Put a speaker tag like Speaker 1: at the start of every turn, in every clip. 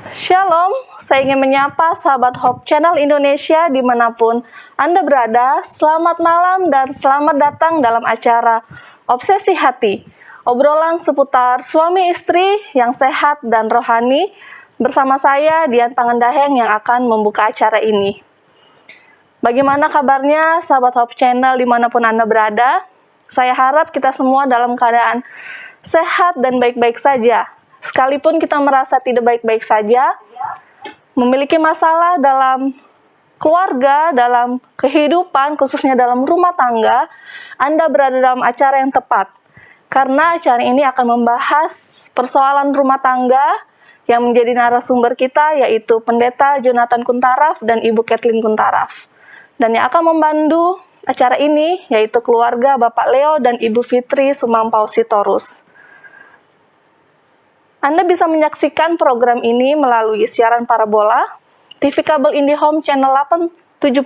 Speaker 1: Shalom, saya ingin menyapa sahabat Hope Channel Indonesia dimanapun Anda berada. Selamat malam dan selamat datang dalam acara Obsesi Hati, obrolan seputar suami istri yang sehat dan rohani bersama saya Dian Pangandaheng yang akan membuka acara ini. Bagaimana kabarnya sahabat Hope Channel dimanapun Anda berada? Saya harap kita semua dalam keadaan sehat dan baik-baik saja. Sekalipun kita merasa tidak baik-baik saja, memiliki masalah dalam keluarga, dalam kehidupan, khususnya dalam rumah tangga, Anda berada dalam acara yang tepat. Karena acara ini akan membahas persoalan rumah tangga yang menjadi narasumber kita, yaitu Pendeta Jonathan Kuntaraf dan Ibu Kathleen Kuntaraf. Dan yang akan membantu acara ini, yaitu keluarga Bapak Leo dan Ibu Fitri Sumampau Sitorus. Anda bisa menyaksikan program ini melalui siaran parabola, TV kabel IndiHome Channel 870,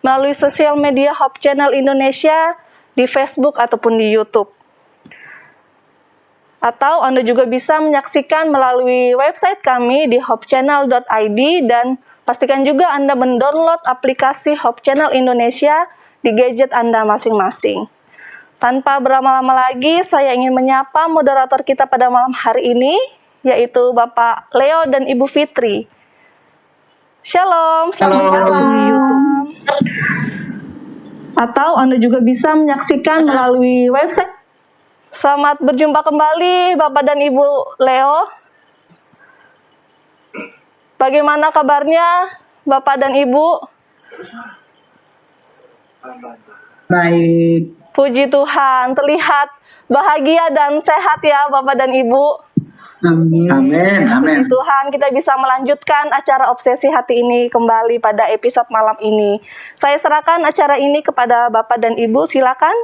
Speaker 1: melalui sosial media Hope Channel Indonesia di Facebook ataupun di YouTube. Atau Anda juga bisa menyaksikan melalui website kami di hopechannel.id dan pastikan juga Anda mendownload aplikasi Hope Channel Indonesia di gadget Anda masing-masing. Tanpa berlama-lama lagi, saya ingin menyapa moderator kita pada malam hari ini, yaitu Bapak Leo dan Ibu Fitri. Shalom, selamat malam di YouTube. Atau Anda juga bisa menyaksikan melalui website. Selamat berjumpa kembali Bapak dan Ibu Leo. Bagaimana kabarnya Bapak dan Ibu?
Speaker 2: Baik.
Speaker 1: Puji Tuhan, terlihat bahagia dan sehat ya Bapak dan Ibu.
Speaker 2: Amin. Amin. Amin.
Speaker 1: Puji Tuhan, kita bisa melanjutkan acara Obsesi Hati ini kembali pada episode malam ini. Saya serahkan acara ini kepada Bapak dan Ibu, silakan.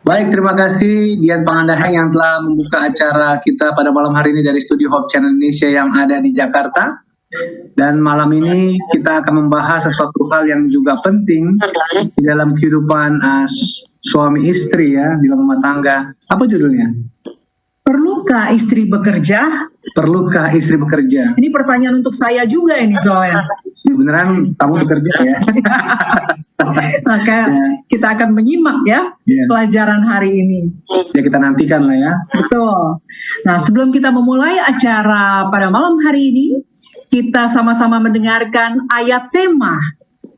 Speaker 2: Baik, terima kasih Dian Pangandaheng yang telah membuka acara kita pada malam hari ini dari studio Hope Channel Indonesia yang ada di Jakarta. Dan malam ini kita akan membahas sesuatu hal yang juga penting di dalam kehidupan suami istri ya, di dalam rumah tangga. Apa judulnya?
Speaker 3: Perlukah istri bekerja?
Speaker 2: Perlukah istri bekerja?
Speaker 3: Ini pertanyaan untuk saya juga ini Zoel.
Speaker 2: Beneran kamu bekerja ya?
Speaker 3: Maka kita akan menyimak ya pelajaran hari ini.
Speaker 2: Ya kita nantikan lah ya.
Speaker 3: Betul. Nah sebelum kita memulai acara pada malam hari ini, kita sama-sama mendengarkan ayat tema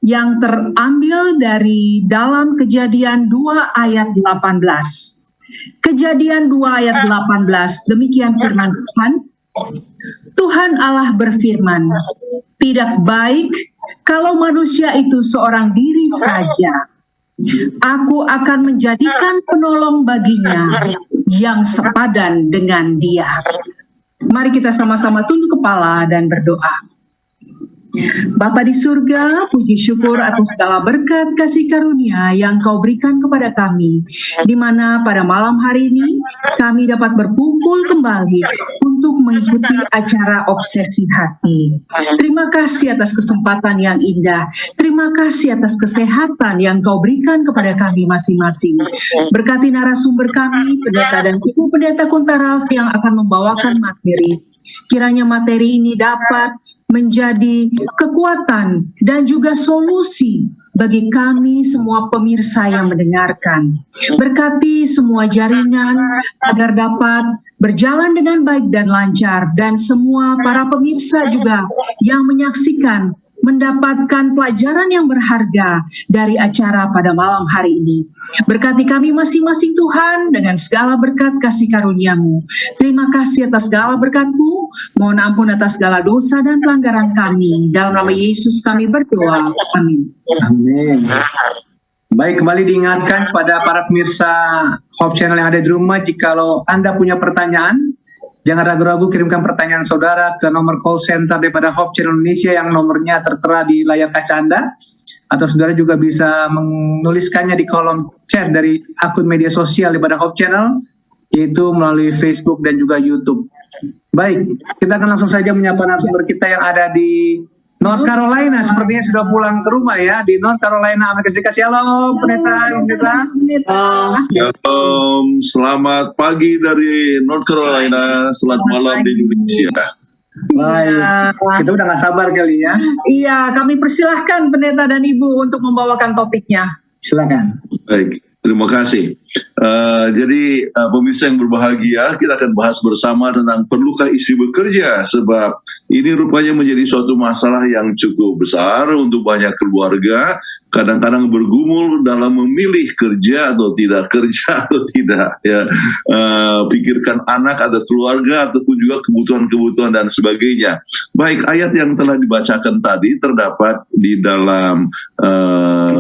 Speaker 3: yang terambil dari dalam Kejadian 2 ayat 18. Kejadian 2 ayat 18, demikian firman Tuhan. Tuhan Allah berfirman, tidak baik kalau manusia itu seorang diri saja. Aku akan menjadikan penolong baginya yang sepadan dengan dia. Mari kita sama-sama tunduk kepala dan berdoa. Bapa di surga, puji syukur atas segala berkat kasih karunia yang Kau berikan kepada kami, di mana pada malam hari ini kami dapat berkumpul kembali untuk mengikuti acara Obsesi Hati. Terima kasih atas kesempatan yang indah. Terima kasih atas kesehatan yang Kau berikan kepada kami masing-masing. Berkati narasumber kami, Pendeta dan Ibu Pendeta Kuntaraf yang akan membawakan materi. Kiranya materi ini dapat menjadi kekuatan dan juga solusi bagi kami semua pemirsa yang mendengarkan. Berkati semua jaringan agar dapat berjalan dengan baik dan lancar, dan semua para pemirsa juga yang menyaksikan mendapatkan pelajaran yang berharga dari acara pada malam hari ini. Berkati kami masing-masing Tuhan dengan segala berkat kasih karunia-Mu. Terima kasih atas segala berkat-Mu. Mohon ampun atas segala dosa dan pelanggaran kami. Dalam nama Yesus kami berdoa. Amin.
Speaker 2: Amin. Baik, kembali diingatkan kepada para pemirsa Hope Channel yang ada di rumah, jikalau Anda punya pertanyaan, jangan ragu-ragu kirimkan pertanyaan saudara ke nomor call center daripada Hope Channel Indonesia yang nomornya tertera di layar kaca Anda. Atau saudara juga bisa menuliskannya di kolom chat dari akun media sosial daripada Hope Channel, yaitu melalui Facebook dan juga YouTube. Baik, kita akan langsung saja menyapa narasumber kita yang ada di North Carolina. Sepertinya sudah pulang ke rumah ya, di North Carolina, Amerika Serikat. Shalom, Pendeta.
Speaker 4: Shalom, selamat pagi dari North Carolina, selamat malam di Indonesia.
Speaker 2: Baik, kita udah gak sabar kali ya.
Speaker 3: Iya, kami persilahkan pendeta dan ibu untuk membawakan topiknya.
Speaker 2: Silakan.
Speaker 4: Baik, terima kasih. Jadi pemirsa yang berbahagia, kita akan bahas bersama tentang perlukah istri bekerja, sebab ini rupanya menjadi suatu masalah yang cukup besar untuk banyak keluarga. Kadang-kadang bergumul dalam memilih kerja atau tidak kerja atau tidak, ya. Pikirkan anak atau keluarga ataupun juga kebutuhan-kebutuhan dan sebagainya. Baik, ayat yang telah dibacakan tadi terdapat di dalam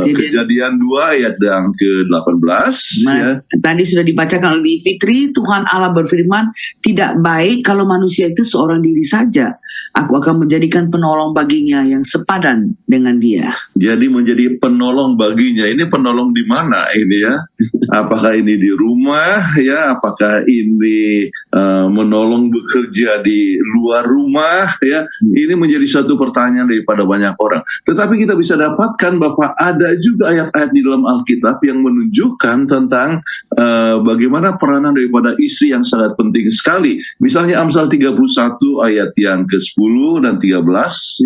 Speaker 4: Kejadian 2 ayat yang ke-18. Ya.
Speaker 5: Tadi sudah dibacakan oleh Fitri, Tuhan Allah berfirman, tidak baik kalau manusia itu seorang diri saja. Aku akan menjadikan penolong baginya yang sepadan dengan dia.
Speaker 4: Jadi menjadi penolong baginya. Ini penolong di mana ini ya? Apakah ini di rumah ya? Apakah ini menolong bekerja di luar rumah ya? Ini menjadi satu pertanyaan daripada banyak orang. Tetapi kita bisa dapatkan bahwa ada juga ayat-ayat di dalam Alkitab yang menunjukkan tentang bagaimana peranan daripada istri yang sangat penting sekali. Misalnya Amsal 31 ayat yang ke-10 dan 13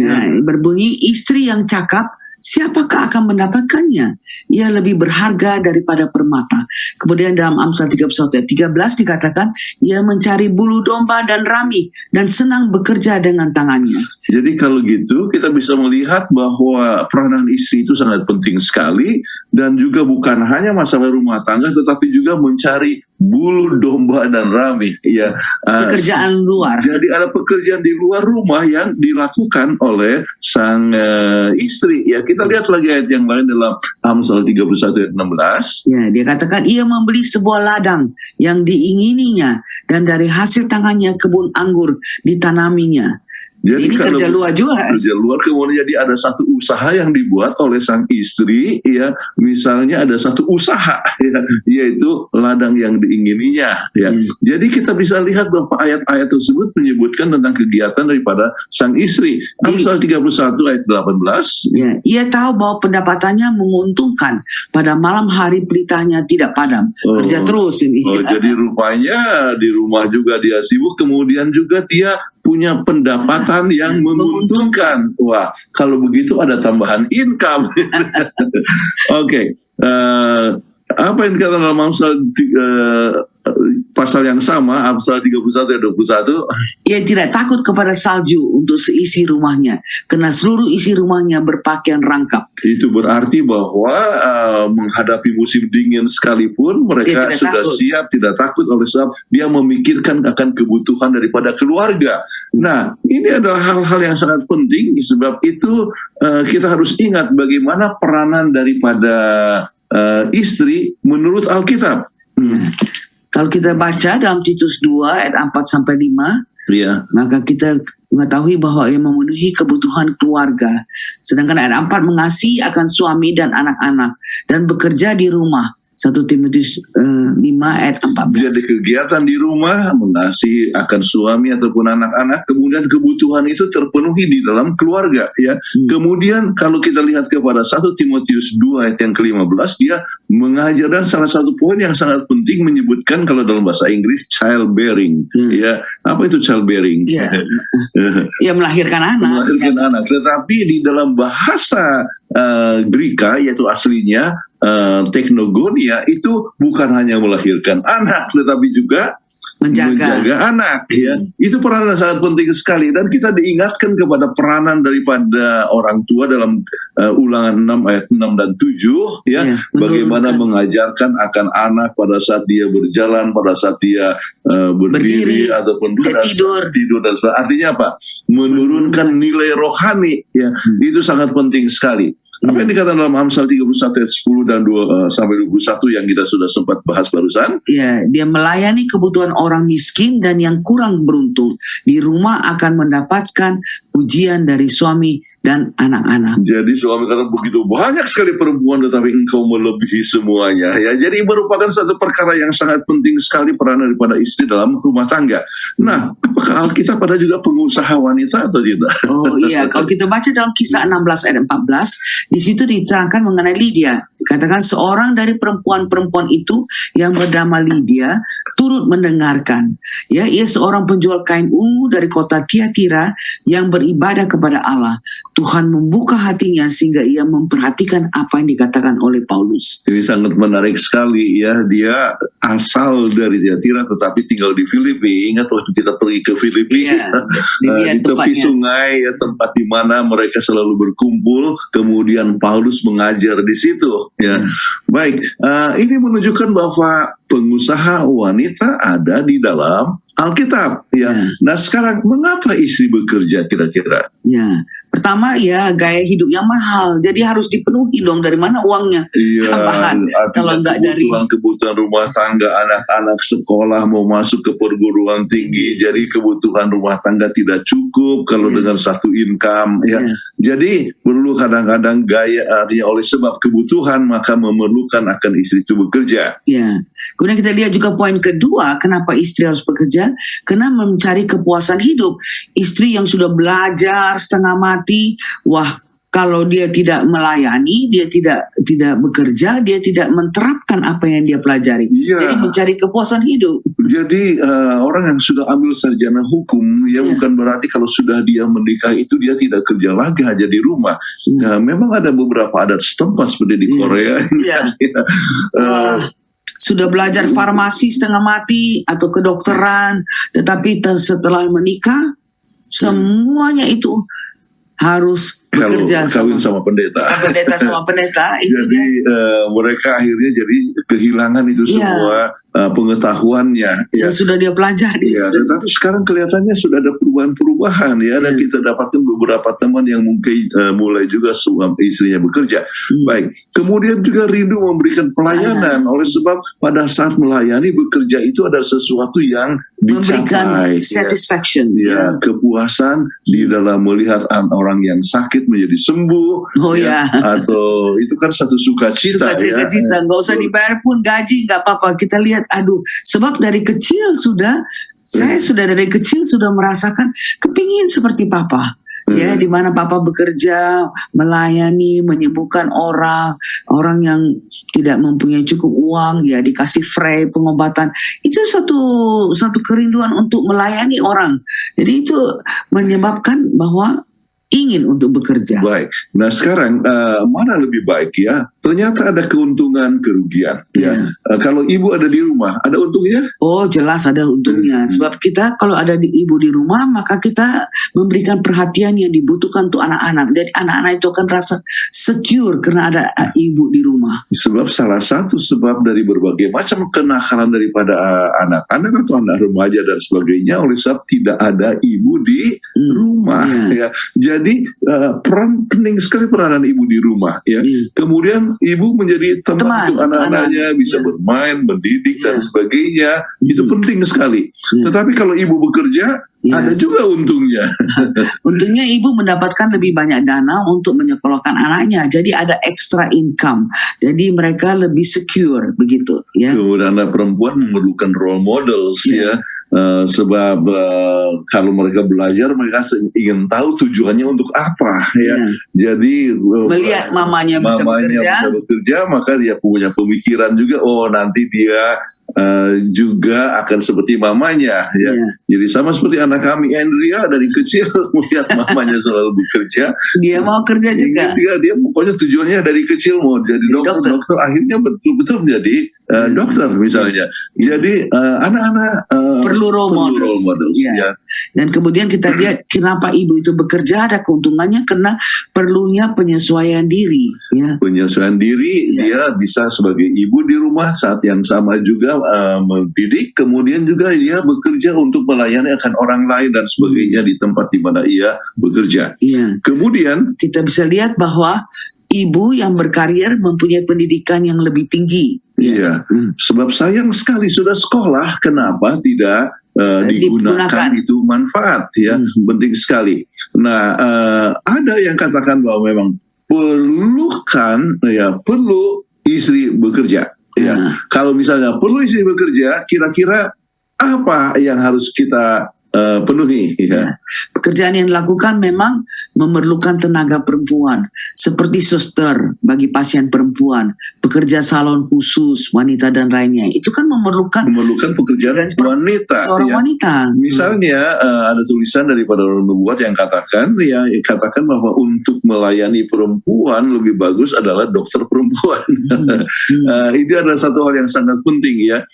Speaker 4: ya.
Speaker 5: Berbunyi, istri yang cakap, siapakah akan mendapatkannya? Ia lebih berharga daripada permata. Kemudian dalam Amsal 31 ayat 13 dikatakan, ia mencari bulu domba dan rami dan senang bekerja dengan tangannya.
Speaker 4: Jadi kalau gitu kita bisa melihat bahwa peranan istri itu sangat penting sekali, dan juga bukan hanya masalah rumah tangga tetapi juga mencari bulu domba dan rami ya.
Speaker 5: Pekerjaan luar.
Speaker 4: Jadi ada pekerjaan di luar rumah yang dilakukan oleh sang istri ya. Kita lihat lagi ayat yang lain dalam Amsal 31 ayat 16.
Speaker 5: Ya, dia katakan ia membeli sebuah ladang yang diingininya dan dari hasil tangannya kebun anggur ditanaminya.
Speaker 4: Jadi
Speaker 5: ini kerja luar juga.
Speaker 4: Kerja luar, kemudian jadi ada satu usaha yang dibuat oleh sang istri, ya. Misalnya ada satu usaha, ya, yaitu ladang yang diingininya, ya. Jadi kita bisa lihat bahwa ayat-ayat tersebut menyebutkan tentang kegiatan daripada sang istri. Amsal 31 ayat 18.
Speaker 5: Ya, ia tahu bahwa pendapatannya menguntungkan, pada malam hari pelitanya tidak padam. Kerja terus ini.
Speaker 4: Jadi rupanya di rumah juga dia sibuk, kemudian juga dia punya pendapatan yang menguntungkan. Wah, kalau begitu ada tambahan income. Oke. Apa yang dikatakan dalam Amsal pasal yang sama, Amsal 31 ayat 21.
Speaker 5: Ia tidak takut kepada salju untuk seisi rumahnya, karena seluruh isi rumahnya berpakaian rangkap.
Speaker 4: Itu berarti bahwa menghadapi musim dingin sekalipun mereka sudah siap, tidak takut oleh sebab dia memikirkan akan kebutuhan daripada keluarga. Nah, ini adalah hal-hal yang sangat penting, sebab itu kita harus ingat bagaimana peranan daripada istri menurut Alkitab.
Speaker 5: Kalau kita baca dalam Titus 2 ayat 4-5,
Speaker 4: ya,
Speaker 5: maka kita mengetahui bahwa ia memenuhi kebutuhan keluarga. Sedangkan ayat 4 mengasihi akan suami dan anak-anak dan bekerja di rumah. 1 Timotius 5 ayat 14.
Speaker 4: Jadi kegiatan di rumah, mengasihi akan suami ataupun anak-anak, kemudian kebutuhan itu terpenuhi di dalam keluarga, ya. Kemudian kalau kita lihat kepada 1 Timotius 2 ayat yang ke-15, dia mengajar, dan salah satu poin yang sangat penting menyebutkan kalau dalam bahasa Inggris childbearing, ya. Apa itu childbearing?
Speaker 5: Ya, ya melahirkan anak.
Speaker 4: Melahirkan anak. Tetapi di dalam bahasa Greka, yaitu aslinya teknogonia, itu bukan hanya melahirkan anak, tetapi juga menjaga anak, ya. Itu peranan sangat penting sekali, dan kita diingatkan kepada peranan daripada orang tua dalam Ulangan 6 ayat 6 dan 7, ya, bagaimana mengajarkan akan anak pada saat dia berjalan, pada saat dia berdiri ataupun tidur dan sebagainya. Artinya apa? Menurunkan nilai rohani, ya. Itu sangat penting sekali. Apa yang dikatakan dalam Amsal 31 ayat 10 dan 2-21 yang kita sudah sempat bahas barusan?
Speaker 5: Ya, dia melayani kebutuhan orang miskin dan yang kurang beruntung. Di rumah akan mendapatkan pujian dari suami dan anak-anak.
Speaker 4: Jadi suami kata, begitu banyak sekali perempuan tetapi engkau melebihi semuanya, ya. Jadi merupakan satu perkara yang sangat penting sekali peranan daripada istri dalam rumah tangga. Nah, apakah Alkitab ada juga pengusaha wanita atau tidak?
Speaker 5: Oh iya, kalau kita baca dalam Kisah 16 ayat 14, di situ diterangkan mengenai Lydia. Katakan seorang dari perempuan-perempuan itu yang bernama Lydia turut mendengarkan. Ya, ia seorang penjual kain ungu dari kota Tiatira yang beribadah kepada Allah. Tuhan membuka hatinya sehingga ia memperhatikan apa yang dikatakan oleh Paulus.
Speaker 4: Ini sangat menarik sekali ya. Dia asal dari Tiatira tetapi tinggal di Filipi. Ingat waktu kita pergi ke Filipi,
Speaker 5: Iya,
Speaker 4: di tepi sungai ya, tempat di mana mereka selalu berkumpul. Kemudian Paulus mengajar di situ. Ya, baik. Ini menunjukkan bahwa pengusaha wanita ada di dalam Alkitab. Ya. Nah sekarang mengapa istri bekerja kira-kira?
Speaker 5: Ya, pertama ya gaya hidup yang mahal, jadi harus dipenuhi dong. Dari mana uangnya?
Speaker 4: Iya,
Speaker 5: Tambahan. Kalau enggak dari
Speaker 4: kebutuhan rumah tangga, anak-anak sekolah mau masuk ke perguruan tinggi, jadi kebutuhan rumah tangga tidak cukup kalau dengan satu income. Ya, jadi perlu kadang-kadang gaya, artinya oleh sebab kebutuhan maka memerlukan akan istri itu bekerja.
Speaker 5: Ya. Kemudian kita lihat juga poin kedua, kenapa istri harus bekerja? Karena mencari kepuasan hidup. Istri yang sudah belajar setengah mati, wah, kalau dia tidak melayani, dia tidak bekerja, dia tidak menerapkan apa yang dia pelajari.
Speaker 4: Iya.
Speaker 5: Jadi mencari kepuasan hidup.
Speaker 4: Jadi orang yang sudah ambil sarjana hukum, ya bukan berarti kalau sudah dia menikah itu dia tidak kerja lagi, hanya di rumah. Nah, memang ada beberapa adat setempat seperti di Korea.
Speaker 5: Iya. Sudah belajar farmasi setengah mati atau kedokteran, tetapi setelah menikah semuanya itu harus bekerja
Speaker 4: kawin sama pendeta.
Speaker 5: Sama pendeta itu
Speaker 4: jadi mereka akhirnya jadi kehilangan itu semua pengetahuannya
Speaker 5: yang sudah dia pelajari.
Speaker 4: Ya, tetapi sekarang kelihatannya sudah ada perubahan ya, dan kita dapatkan beberapa teman yang mungkin mulai juga suami istrinya bekerja. Baik, kemudian juga rindu memberikan pelayanan oleh sebab pada saat melayani bekerja itu ada sesuatu yang
Speaker 5: memberikan
Speaker 4: dicapai,
Speaker 5: satisfaction,
Speaker 4: ya, kepuasan di dalam melihat orang yang sakit menjadi sembuh, atau itu kan satu sukacita.
Speaker 5: Nggak usah dibayar pun gaji, nggak apa-apa. Kita lihat, aduh, sebab dari kecil saya sudah dari kecil sudah merasakan kepingin seperti papa. Ya, di mana papa bekerja, melayani, menyembuhkan orang yang tidak mempunyai cukup uang, ya dikasih free pengobatan. Itu satu kerinduan untuk melayani orang. Jadi itu menyebabkan bahwa ingin untuk bekerja.
Speaker 4: Baik. Nah sekarang mana lebih baik ya? Ternyata ada keuntungan, kerugian. Ya. Kalau ibu ada di rumah, ada untungnya?
Speaker 5: Oh jelas ada untungnya. Sebab kita kalau ada ibu di rumah, maka kita memberikan perhatian yang dibutuhkan untuk anak-anak. Jadi anak-anak itu akan rasa secure karena ada ibu di rumah.
Speaker 4: Sebab salah satu sebab dari berbagai macam kenakalan daripada anak-anak atau anak remaja dan sebagainya oleh sebab tidak ada ibu di rumah. Ya. Jadi penting sekali peranan ibu di rumah. Ya. Kemudian ibu menjadi teman untuk anak-anaknya, bisa bermain, mendidik dan sebagainya. Itu penting sekali. Tetapi kalau ibu bekerja, ada juga untungnya.
Speaker 5: Untungnya ibu mendapatkan lebih banyak dana untuk menyekolahkan anaknya. Jadi ada extra income. Jadi mereka lebih secure begitu. Ya. Kemudian
Speaker 4: anak perempuan memerlukan role models ya. Sebab kalau mereka belajar, mereka ingin tahu tujuannya untuk apa ya. Jadi
Speaker 5: melihat mamanya bisa
Speaker 4: bekerja, maka dia punya pemikiran juga. Oh nanti dia juga akan seperti mamanya ya. Jadi sama seperti anak kami Andrea dari kecil melihat mamanya selalu bekerja,
Speaker 5: dia mau kerja juga.
Speaker 4: Dia pokoknya tujuannya dari kecil mau jadi dokter, akhirnya betul-betul menjadi dokter misalnya. Jadi anak-anak
Speaker 5: perlu role models. Ya. Dan kemudian kita lihat kenapa ibu itu bekerja, ada keuntungannya karena perlunya penyesuaian diri. Ya.
Speaker 4: Penyesuaian diri, dia bisa sebagai ibu di rumah saat yang sama juga mendidik, kemudian juga dia bekerja untuk melayani akan orang lain dan sebagainya di tempat di mana ia bekerja. Kemudian
Speaker 5: kita bisa lihat bahwa ibu yang berkarir mempunyai pendidikan yang lebih tinggi.
Speaker 4: Sebab sayang sekali sudah sekolah, kenapa tidak digunakan itu manfaat ya, penting sekali. Nah ada yang katakan bahwa memang perlu istri bekerja. Ya, kalau misalnya perlu istri bekerja, kira-kira apa yang harus kita penuhi. Ya.
Speaker 5: Pekerjaan yang dilakukan memang memerlukan tenaga perempuan, seperti suster bagi pasien perempuan, pekerja salon khusus, wanita dan lainnya. Itu kan memerlukan
Speaker 4: Pekerjaan wanita.
Speaker 5: seorang
Speaker 4: Ya.
Speaker 5: wanita.
Speaker 4: Misalnya ada tulisan daripada orang nubuat yang katakan bahwa untuk melayani perempuan lebih bagus adalah dokter perempuan. Itu adalah satu hal yang sangat penting ya.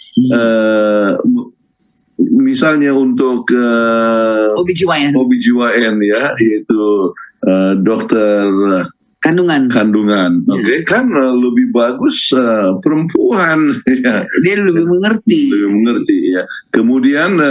Speaker 4: Misalnya untuk OBGYN ya, yaitu dokter
Speaker 5: Kandungan.
Speaker 4: Oke, kan lebih bagus perempuan ya.
Speaker 5: Dia lebih mengerti.
Speaker 4: Ya. Kemudian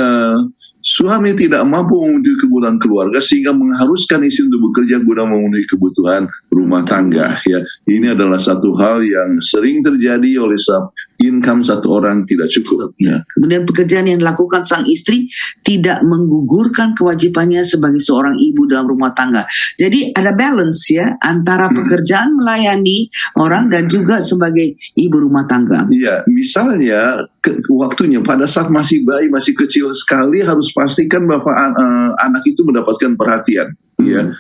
Speaker 4: suami tidak mampu memenuhi kebutuhan keluarga sehingga mengharuskan istri untuk bekerja guna memenuhi kebutuhan rumah tangga. Ya, ini adalah satu hal yang sering terjadi oleh sebab income satu orang tidak cukup. Ya.
Speaker 5: Kemudian pekerjaan yang dilakukan sang istri tidak menggugurkan kewajibannya sebagai seorang ibu dalam rumah tangga. Jadi ada balance ya antara pekerjaan melayani orang dan juga sebagai ibu rumah tangga.
Speaker 4: Iya, misalnya waktunya pada saat masih bayi, masih kecil sekali harus pastikan bahwa anak itu mendapatkan perhatian. Ya,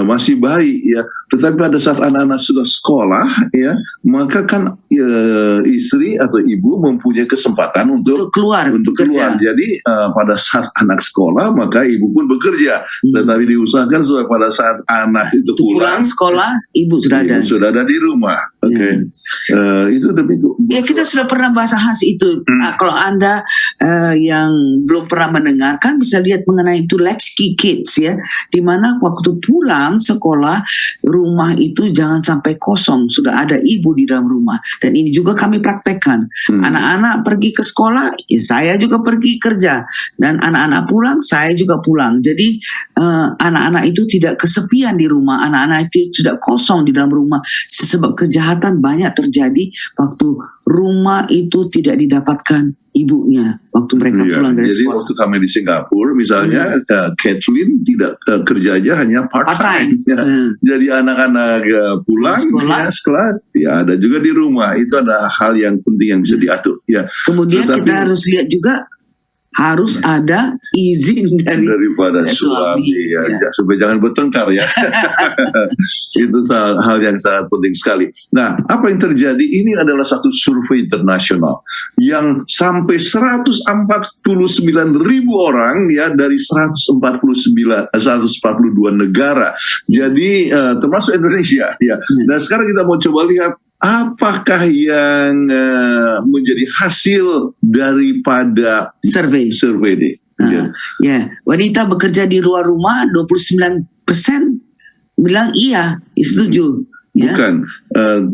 Speaker 4: masih bayi ya. Tetapi pada saat anak-anak sudah sekolah ya, maka kan istri atau ibu mempunyai kesempatan untuk keluar. Jadi pada saat anak sekolah maka ibu pun bekerja. Tetapi diusahakan supaya pada saat anak itu pulang
Speaker 5: sekolah, ibu sudah ada
Speaker 4: di rumah. Oke. Itu demikian.
Speaker 5: Ya, kita sudah pernah bahas itu. Kalau Anda yang belum pernah mendengarkan bisa lihat mengenai itu Latchkey Kids ya, di mana waktu pulang sekolah rumah itu jangan sampai kosong, sudah ada ibu di dalam rumah. Dan ini juga kami praktekkan. Anak-anak pergi ke sekolah, ya saya juga pergi kerja, dan anak-anak pulang, saya juga pulang. Jadi anak-anak itu tidak kesepian di rumah, anak-anak itu tidak kosong di dalam rumah. Sebab kejahatan banyak terjadi waktu rumah itu tidak didapatkan ibunya waktu mereka pulang dari
Speaker 4: jadi
Speaker 5: sekolah.
Speaker 4: waktu kami di Singapura misalnya Kathleen tidak kerja aja hanya part-time. Ya. Jadi anak-anak pulang sekolah ya ada juga di rumah. Itu ada hal yang penting yang bisa diatur ya.
Speaker 5: Kemudian kita harus lihat juga harus ada izin
Speaker 4: daripada suami ya. Supaya jangan bertengkar ya. Itu hal yang sangat penting sekali. Nah, apa yang terjadi ini adalah satu survei internasional yang sampai 149.000 orang ya dari 142 negara. Jadi termasuk Indonesia ya. Nah, sekarang kita mau coba lihat apakah yang menjadi hasil daripada survei ini?
Speaker 5: Ya, wanita bekerja di luar rumah 29% bilang iya, setuju.
Speaker 4: Bukan,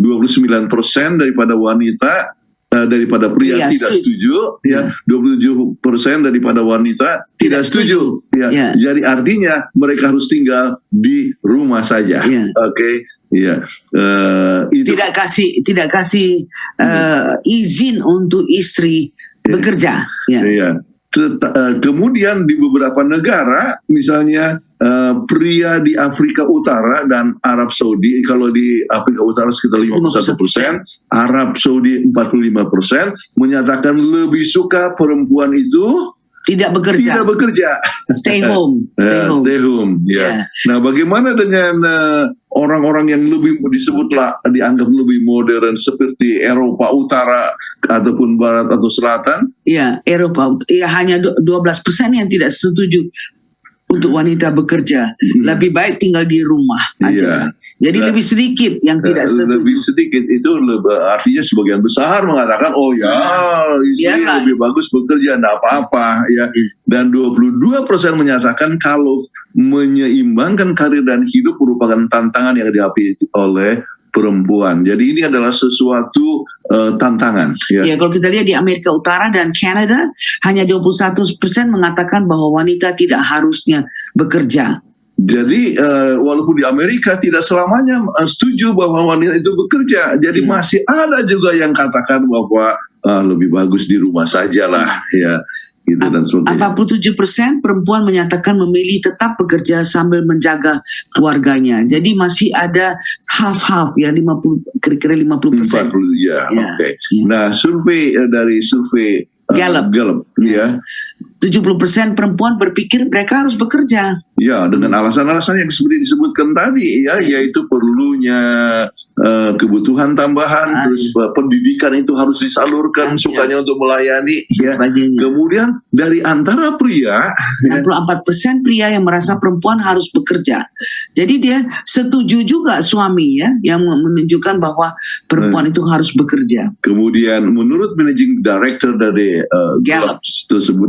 Speaker 4: 29% daripada wanita daripada pria tidak setuju, ya 27% daripada wanita tidak setuju. Ya. Jadi artinya mereka harus tinggal di rumah saja. Oke. Iya, itu.
Speaker 5: Tidak kasih izin untuk istri bekerja.
Speaker 4: Iya. Kemudian di beberapa negara, misalnya pria di Afrika Utara dan Arab Saudi, kalau di Afrika Utara sekitar 51%, Arab Saudi 45%, menyatakan lebih suka perempuan itu tidak bekerja.
Speaker 5: Stay home.
Speaker 4: Ya. Nah, bagaimana dengan orang-orang yang lebih dianggap lebih modern seperti Eropa Utara ataupun Barat atau Selatan?
Speaker 5: Iya, Eropa. Ya, hanya 12% yang tidak setuju untuk wanita bekerja. Lebih baik tinggal di rumah aja. Jadi lebih sedikit yang tidak setuju.
Speaker 4: Lebih sedikit itu artinya sebagian besar mengatakan istri lebih bagus bekerja, tidak apa-apa ya. Dan 22% menyatakan kalau menyeimbangkan karir dan hidup merupakan tantangan yang dihadapi oleh perempuan. Jadi ini adalah sesuatu tantangan.
Speaker 5: Ya, kalau kita lihat di Amerika Utara dan Kanada, hanya 21% mengatakan bahwa wanita tidak harusnya bekerja.
Speaker 4: Jadi walaupun di Amerika tidak selamanya setuju bahwa wanita itu bekerja, jadi masih ada juga yang katakan bahwa lebih bagus di rumah sajalah ya. Gitu dan sebagainya.
Speaker 5: 47% perempuan menyatakan memilih tetap bekerja sambil menjaga keluarganya. Jadi masih ada half-half ya, kira-kira 50%.
Speaker 4: Oke. Nah, survei dari Gallup ya.
Speaker 5: 70% perempuan berpikir mereka harus bekerja.
Speaker 4: Ya, dengan alasan-alasan yang seperti disebutkan tadi, ya, yaitu perlunya kebutuhan tambahan, terus pendidikan itu harus disalurkan, sukanya untuk melayani, ya.
Speaker 5: Sebagainya.
Speaker 4: Kemudian dari antara pria,
Speaker 5: 64% pria yang merasa perempuan harus bekerja. Jadi dia setuju juga suami ya, yang menunjukkan bahwa perempuan itu harus bekerja.
Speaker 4: kemudian menurut managing director dari
Speaker 5: Gallup.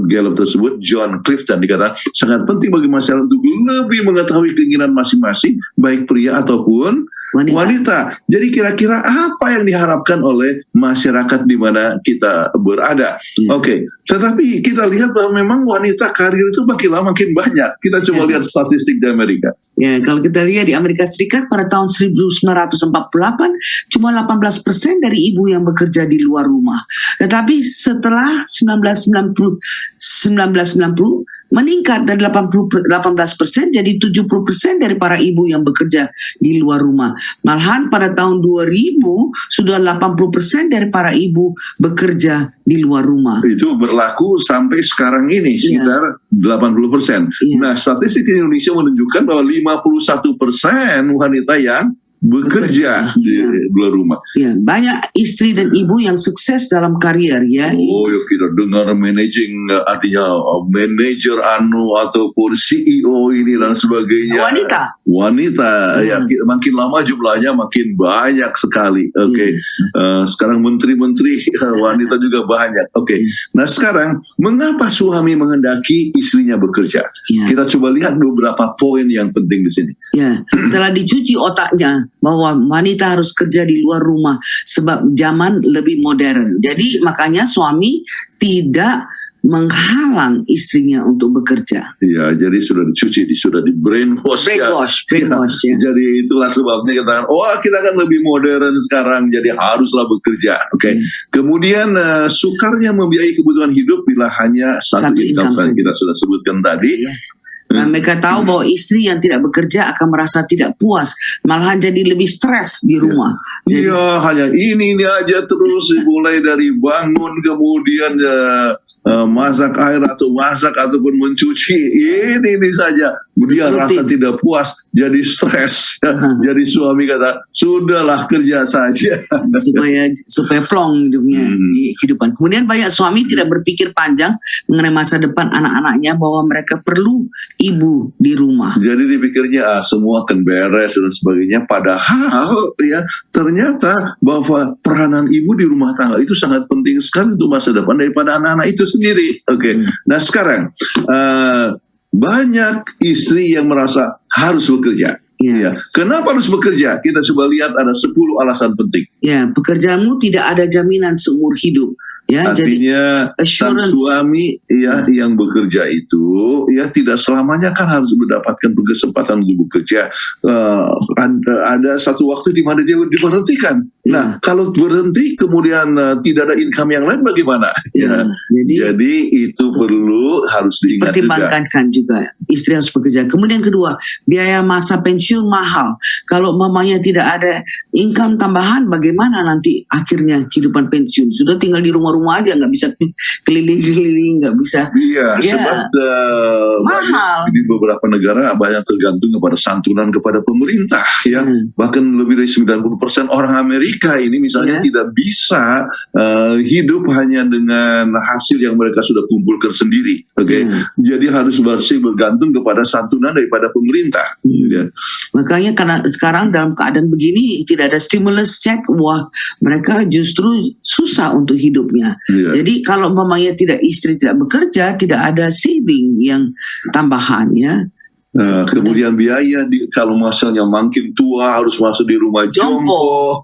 Speaker 4: Gallup tersebut, John Clifton, dikatakan sangat penting bagi masyarakat untuk lebih mengetahui keinginan masing-masing, baik pria ataupun wanita. Jadi kira-kira apa yang diharapkan oleh masyarakat di mana kita berada? Oke, tetapi kita lihat bahwa memang wanita karir itu makin lama makin banyak. Kita coba lihat statistik di Amerika.
Speaker 5: Ya, kalau kita lihat di Amerika Serikat pada tahun 1948 cuma 18% dari ibu yang bekerja di luar rumah. Tetapi setelah 1990 meningkat dari 18% jadi 70% dari para ibu yang bekerja di luar rumah. Malahan pada tahun 2000 sudah 80% dari para ibu bekerja di luar rumah.
Speaker 4: Itu berlaku sampai sekarang ini sekitar 80%. Nah, statistik di Indonesia menunjukkan bahwa 51% wanita yang bekerja di luar rumah.
Speaker 5: Ya, banyak istri dan ibu yang sukses dalam karier ya.
Speaker 4: Oh, ya kita dengar artinya manajer ataupun CEO ini dan sebagainya. Wanita ya, makin lama jumlahnya makin banyak sekali. Oke. Sekarang menteri-menteri wanita juga banyak. Oke. Nah, sekarang mengapa suami menghendaki istrinya bekerja? Kita coba lihat beberapa poin yang penting di sini.
Speaker 5: Ya, telah dicuci otaknya bahwa wanita harus kerja di luar rumah sebab zaman lebih modern. Jadi makanya suami tidak menghalang istrinya untuk bekerja.
Speaker 4: Iya, jadi sudah dicuci, sudah di brainwash ya. Jadi itulah sebabnya kita kan lebih modern sekarang, jadi haruslah bekerja. Oke. Kemudian sukarnya membiayai kebutuhan hidup bila hanya satu income saja. Kita sudah sebutkan tadi.
Speaker 5: Nah, mereka tahu bahwa istri yang tidak bekerja akan merasa tidak puas, malahan jadi lebih stres di rumah.
Speaker 4: Iya, hanya ini aja terus, mulai dari bangun kemudian masak air atau masak ataupun mencuci, ini saja. Dia rasa tidak puas, jadi stres. Jadi suami kata, sudahlah kerja saja.
Speaker 5: supaya plong hidupnya di kehidupan. Kemudian banyak suami tidak berpikir panjang mengenai masa depan anak-anaknya bahwa mereka perlu ibu di rumah.
Speaker 4: Jadi dipikirnya semua akan beres dan sebagainya. Padahal ya ternyata bahwa peranan ibu di rumah tangga itu sangat penting sekali untuk masa depan daripada anak-anak itu sendiri. Oke. Nah sekarang banyak istri yang merasa harus bekerja. Ya. Kenapa harus bekerja? Kita coba lihat ada 10 alasan penting.
Speaker 5: Ya, pekerjaanmu tidak ada jaminan seumur hidup. Ya,
Speaker 4: artinya sang suami yang bekerja itu tidak selamanya kan harus mendapatkan kesempatan untuk bekerja. Ada satu waktu di mana dia diberhentikan. Nah, kalau berhenti kemudian tidak ada income yang lain bagaimana? Jadi itu harus diingat
Speaker 5: dipertimbangkan juga. Istri harus bekerja. Kemudian kedua, biaya masa pensiun mahal. Kalau mamanya tidak ada income tambahan, bagaimana nanti akhirnya kehidupan pensiun? Sudah tinggal di rumah aja, nggak bisa keliling-keliling, nggak bisa.
Speaker 4: Sebab mahal. Di beberapa negara banyak tergantung kepada santunan kepada pemerintah, bahkan lebih dari 90% orang Amerika ini misalnya tidak bisa hidup hanya dengan hasil yang mereka sudah kumpulkan sendiri. Jadi harus bergantung kepada santunan daripada pemerintah.
Speaker 5: Makanya karena sekarang dalam keadaan begini tidak ada stimulus check, wah mereka justru susah untuk hidupnya. Jadi kalau mamanya istri tidak bekerja, tidak ada saving yang tambahan ya.
Speaker 4: Kemudian biaya kalau misalnya makin tua harus masuk di rumah jompo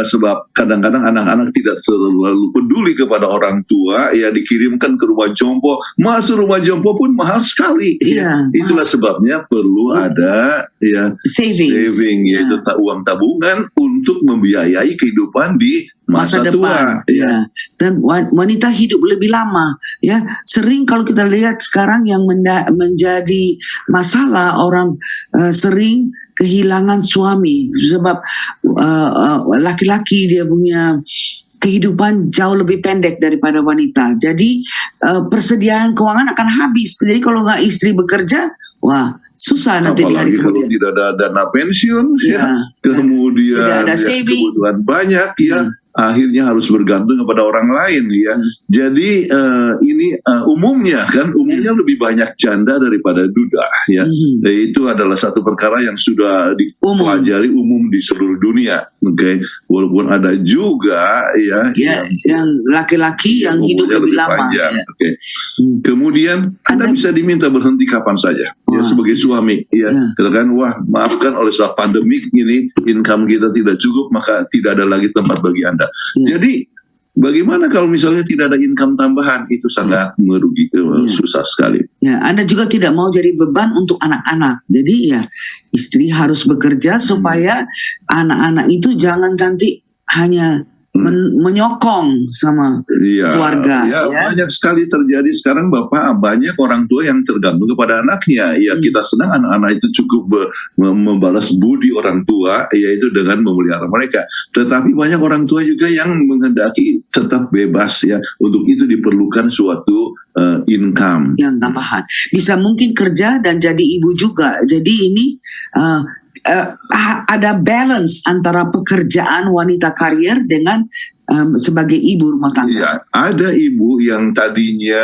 Speaker 4: sebab kadang-kadang anak-anak tidak terlalu peduli kepada orang tua, dikirimkan ke rumah jompo. Masuk rumah jompo pun mahal sekali. Itulah sebabnya perlu ada saving yaitu uang tabungan untuk membiayai kehidupan di masa depan.
Speaker 5: Dan wanita hidup lebih lama. Sering kalau kita lihat sekarang yang menjadi masalah, orang sering kehilangan suami sebab laki-laki dia punya kehidupan jauh lebih pendek daripada wanita. Jadi persediaan keuangan akan habis. Jadi kalau nggak istri bekerja, wah susah nanti di hari
Speaker 4: Apalagi kalau
Speaker 5: kemudian.
Speaker 4: tidak ada dana pensiun,
Speaker 5: Ya,
Speaker 4: kemudian
Speaker 5: tidak ada
Speaker 4: ya,
Speaker 5: saving.
Speaker 4: kebutuhan banyak, akhirnya harus bergantung kepada orang lain, ya. Jadi ini umumnya lebih banyak janda daripada duda, ya. Itu adalah satu perkara yang sudah dipelajari umum di seluruh dunia, oke. Walaupun ada juga,
Speaker 5: yang laki-laki yang hidup
Speaker 4: umurnya
Speaker 5: lebih lama.
Speaker 4: panjang,
Speaker 5: Ya.
Speaker 4: oke. Kemudian Anda bisa diminta berhenti kapan saja, ya, sebagai suami, ya. Katakan, wah, maafkan oleh saat pandemik ini income kita tidak cukup, maka tidak ada lagi tempat bagi Anda. Jadi bagaimana kalau misalnya tidak ada income tambahan? Itu sangat merugikan, susah sekali.
Speaker 5: Ya, Anda juga tidak mau jadi beban untuk anak-anak. Jadi ya istri harus bekerja supaya anak-anak itu jangan nanti hanya menyokong sama keluarga.
Speaker 4: Ya, banyak sekali terjadi sekarang, Bapak. Banyak orang tua yang tergantung kepada anaknya. Ya, kita senang anak-anak itu cukup membalas budi orang tua, yaitu dengan memelihara mereka. Tetapi banyak orang tua juga yang menghendaki tetap bebas, ya. Untuk itu diperlukan suatu income
Speaker 5: yang tambahan. Bisa mungkin kerja dan jadi ibu juga. Jadi ini ada balance antara pekerjaan wanita karier dengan sebagai ibu rumah tangga.
Speaker 4: Ya, ada ibu yang tadinya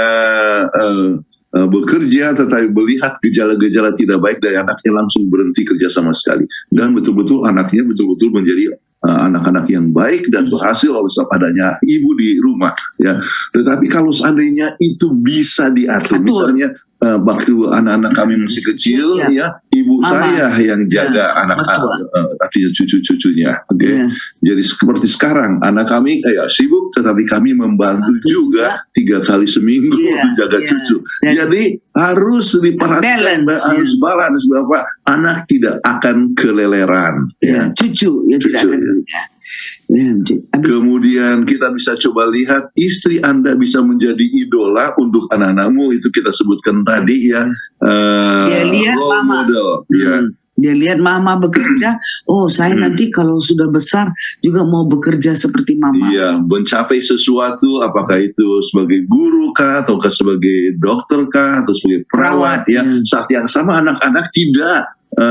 Speaker 4: bekerja tetapi melihat gejala-gejala tidak baik dari anaknya, langsung berhenti kerja sama sekali, dan betul-betul anaknya betul-betul menjadi anak-anak yang baik dan berhasil oleh adanya ibu di rumah, ya. Tetapi kalau seandainya itu bisa diatur, misalnya waktu anak-anak kami masih kecil, ya, ibu saya yang jaga anak-anak, artinya cucu-cucunya, oke. Jadi seperti sekarang anak kami sibuk, tetapi kami membantu juga 3 kali seminggu menjaga cucu. Jadi harus diperhatikan, harus balance bahwa anak tidak akan keleleran.
Speaker 5: Cucu tidak akan.
Speaker 4: Kemudian kita bisa coba lihat istri Anda bisa menjadi idola untuk anak-anakmu, itu kita sebutkan tadi, ya.
Speaker 5: Dia lihat
Speaker 4: role
Speaker 5: mama,
Speaker 4: model,
Speaker 5: dia lihat mama bekerja. Oh, saya nanti kalau sudah besar juga mau bekerja seperti mama.
Speaker 4: Iya, mencapai sesuatu, apakah itu sebagai guru kah, ataukah sebagai dokter kah, atau sebagai perawat, ya. Saat yang sama anak-anak tidak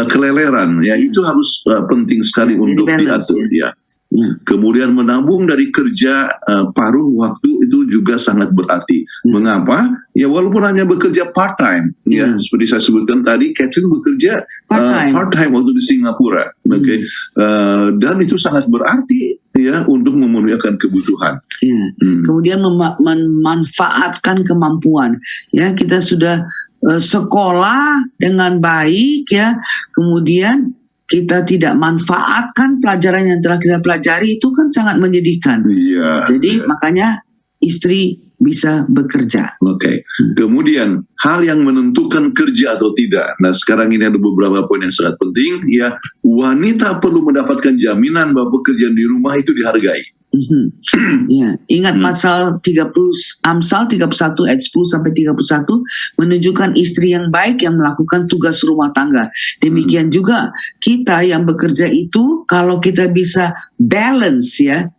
Speaker 4: keleleran, ya. Itu harus penting sekali untuk diatur, ya. Kemudian menabung dari kerja paruh waktu itu juga sangat berarti. Mengapa? Ya, walaupun hanya bekerja part time, ya, seperti saya sebutkan tadi, Catherine bekerja part time waktu di Singapura, oke. Dan itu sangat berarti, ya, untuk memenuhi kebutuhan.
Speaker 5: Kemudian memanfaatkan kemampuan, ya. Kita sudah sekolah dengan baik, ya, kemudian kita tidak manfaatkan pelajaran yang telah kita pelajari, itu kan sangat menyedihkan. Jadi makanya istri bisa bekerja.
Speaker 4: Oke. Kemudian hal yang menentukan kerja atau tidak. Nah, sekarang ini ada beberapa poin yang sangat penting, ya. Wanita perlu mendapatkan jaminan bahwa pekerjaan di rumah itu dihargai.
Speaker 5: Ya, ingat pasal 30 Amsal 31 ayat 10 sampai 31 menunjukkan istri yang baik yang melakukan tugas rumah tangga. Demikian juga kita yang bekerja itu, kalau kita bisa balance, ya,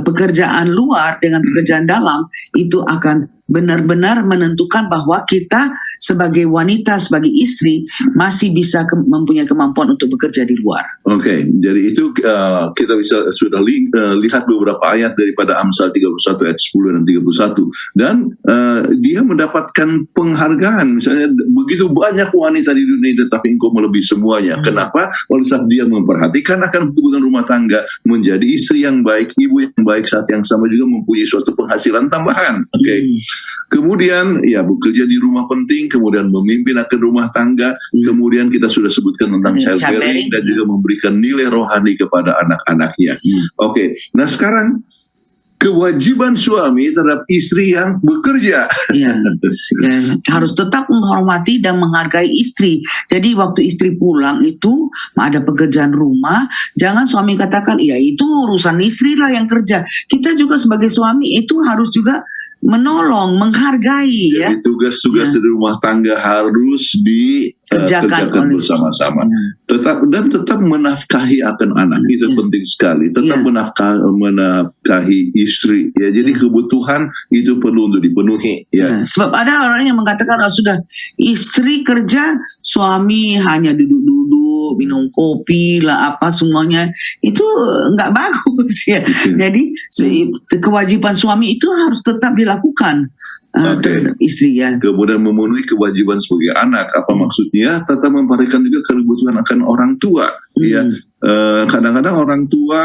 Speaker 5: pekerjaan luar dengan pekerjaan dalam, itu akan benar-benar menentukan bahwa kita sebagai wanita, sebagai istri masih bisa mempunyai kemampuan untuk bekerja di luar.
Speaker 4: Oke, jadi itu kita bisa sudah lihat beberapa ayat daripada Amsal 31 ayat 10 dan 31, dan dia mendapatkan penghargaan. Misalnya begitu banyak wanita di dunia, tetapi engkau melebihi semuanya. Kenapa? Oleh sebab dia memperhatikan akan kebutuhan rumah tangga, menjadi istri yang baik, ibu yang baik, saat yang sama juga mempunyai suatu penghasilan tambahan. Oke. Kemudian ya bekerja di rumah penting, kemudian memimpin akan rumah tangga, kemudian kita sudah sebutkan tentang childbearing dan juga memberikan nilai rohani kepada anak-anaknya. Oke, nah sekarang kewajiban suami terhadap istri yang bekerja.
Speaker 5: Harus tetap menghormati dan menghargai istri. Jadi waktu istri pulang itu ada pekerjaan rumah, jangan suami katakan, ya itu urusan istri lah yang kerja. Kita juga sebagai suami itu harus juga menolong, menghargai.
Speaker 4: Jadi tugas-tugas di rumah tangga harus
Speaker 5: Kerjakan oleh
Speaker 4: bersama-sama. Tetap menafkahi akan anak, itu penting sekali. Tetap menafkahi istri. Ya, jadi kebutuhan itu perlu untuk dipenuhi. Ya.
Speaker 5: Sebab ada orang yang mengatakan sudah istri kerja, suami hanya duduk-duduk minum kopi lah apa semuanya, itu nggak bagus ya. Jadi kewajiban suami itu harus tetap dilakukan. Terhadap istri ya.
Speaker 4: Kemudian memenuhi kewajiban sebagai anak. Apa maksudnya? Tetap memperhatikan juga kebutuhan akan orang tua. Ya, kadang-kadang orang tua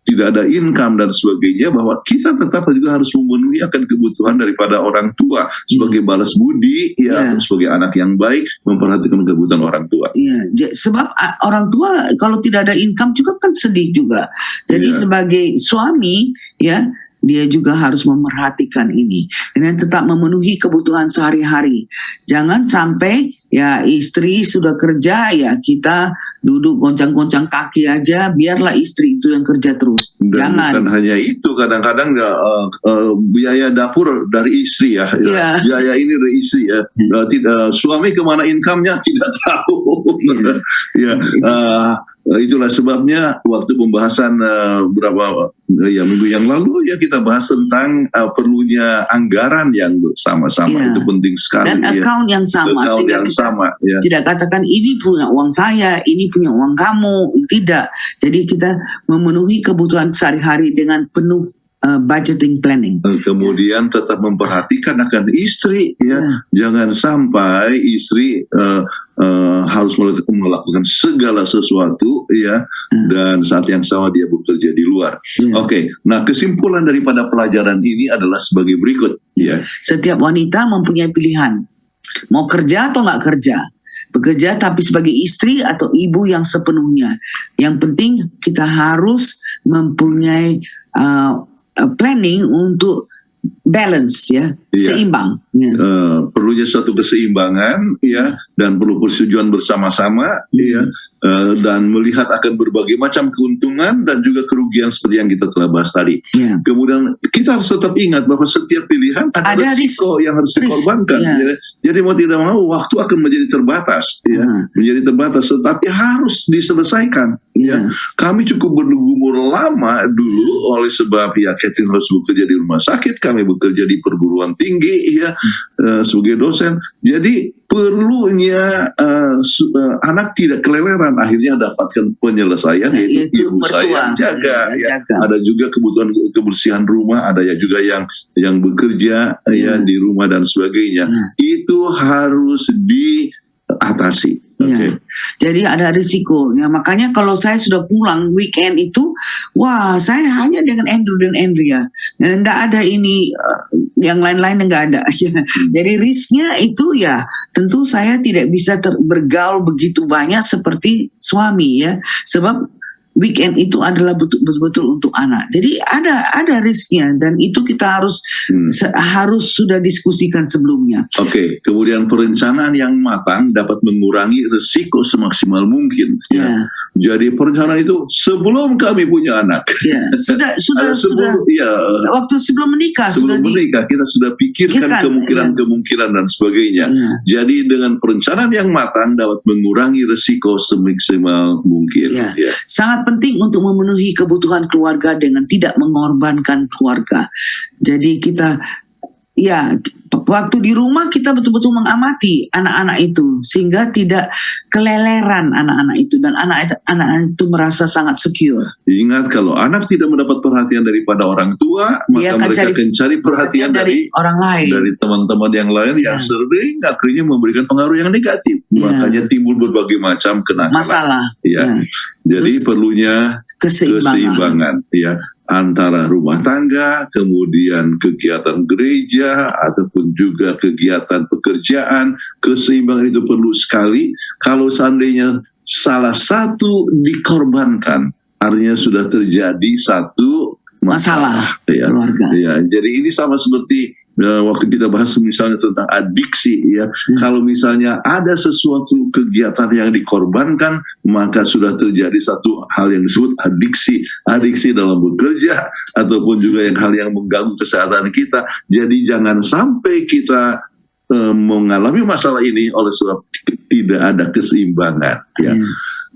Speaker 4: tidak ada income dan sebagainya, bahwa kita tetap juga harus memenuhi akan kebutuhan daripada orang tua sebagai balas budi, ya, sebagai anak yang baik memperhatikan kebutuhan orang tua.
Speaker 5: Iya, sebab orang tua kalau tidak ada income juga kan sedih juga. Jadi sebagai suami ya, dia juga harus memerhatikan ini dan tetap memenuhi kebutuhan sehari-hari. Jangan sampai ya istri sudah kerja ya kita duduk goncang-goncang kaki aja, biarlah istri itu yang kerja terus.
Speaker 4: Dan
Speaker 5: jangan.
Speaker 4: Bukan hanya itu, kadang-kadang biaya dapur dari istri ya, biaya ini dari istri ya. Suami kemana income-nya tidak tahu. Itulah sebabnya waktu pembahasan beberapa minggu yang lalu ya, kita bahas tentang perlunya anggaran yang bersama-sama. Itu penting sekali.
Speaker 5: Dan account yang sama, sehingga kita tidak katakan ini punya uang saya, ini punya uang kamu. Tidak. Jadi kita memenuhi kebutuhan sehari-hari dengan penuh budgeting planning.
Speaker 4: Kemudian tetap memperhatikan akan istri ya. Jangan sampai istri harus melakukan segala sesuatu ya, dan saat yang sama dia bekerja di luar. Oke, nah kesimpulan daripada pelajaran ini adalah sebagai berikut ya.
Speaker 5: Setiap wanita mempunyai pilihan, mau kerja atau nggak kerja. Bekerja tapi sebagai istri atau ibu yang sepenuhnya. Yang penting kita harus mempunyai planning untuk balance ya, seimbang.
Speaker 4: Perlunya suatu keseimbangan ya, dan perlu persetujuan bersama-sama ya, dan melihat akan berbagai macam keuntungan dan juga kerugian seperti yang kita telah bahas tadi. Kemudian kita harus tetap ingat bahwa setiap pilihan ada risiko yang harus dikorbankan. Ya. Jadi mau tidak mau waktu akan menjadi terbatas ya, menjadi terbatas, tetapi harus diselesaikan. Ya, kami cukup bergumul lama dulu oleh sebab ya Catherine harus bekerja di rumah sakit, kami bekerja di perguruan tinggi ya, sebagai dosen. Jadi perlunya anak tidak keleleran, akhirnya dapatkan penyelesaian, yaitu ibu saya yang jaga. Ada juga kebutuhan kebersihan rumah, ada ya juga yang bekerja ya di rumah dan sebagainya. Itu harus diatasi.
Speaker 5: Jadi ada risiko. Ya, makanya kalau saya sudah pulang weekend itu, saya hanya dengan Andrew dan Andrea. Dan tidak ada ini, yang lain-lain enggak ada. Jadi risknya itu ya, tentu saya tidak bisa bergaul begitu banyak seperti suami ya. Sebab weekend itu adalah betul-betul untuk anak. Jadi ada risknya, dan itu kita harus sudah diskusikan sebelumnya. Oke,
Speaker 4: kemudian perencanaan yang matang dapat mengurangi risiko semaksimal mungkin. Ya. Jadi perencanaan itu sebelum kami punya anak.
Speaker 5: Ya, sudah. Waktu sebelum menikah.
Speaker 4: Sebelum menikah kita sudah pikirkan kemungkinan dan sebagainya. Jadi dengan perencanaan yang matang dapat mengurangi risiko semaksimal mungkin.
Speaker 5: Sangat penting untuk memenuhi kebutuhan keluarga dengan tidak mengorbankan keluarga. Jadi kita waktu di rumah kita betul-betul mengamati anak-anak itu sehingga tidak keleleran anak-anak itu, dan anak-anak itu merasa sangat secure.
Speaker 4: Ingat, kalau anak tidak mendapat perhatian daripada orang tua, maka mereka akan cari perhatian dari orang lain, dari teman-teman yang lain yang sering akhirnya memberikan pengaruh yang negatif. Makanya timbul berbagai macam kenakalan.
Speaker 5: Masalah.
Speaker 4: Jadi perlunya keseimbangan ya, antara rumah tangga, kemudian kegiatan gereja, ataupun juga kegiatan pekerjaan. Keseimbangan itu perlu sekali. Kalau seandainya salah satu dikorbankan, artinya sudah terjadi satu masalah keluarga. Jadi ini sama seperti waktu kita bahas misalnya tentang adiksi ya. Kalau misalnya ada sesuatu kegiatan yang dikorbankan, maka sudah terjadi satu hal yang disebut adiksi dalam bekerja, ataupun juga hal yang mengganggu kesehatan kita. Jadi jangan sampai kita mengalami masalah ini oleh sebab tidak ada keseimbangan. Ya.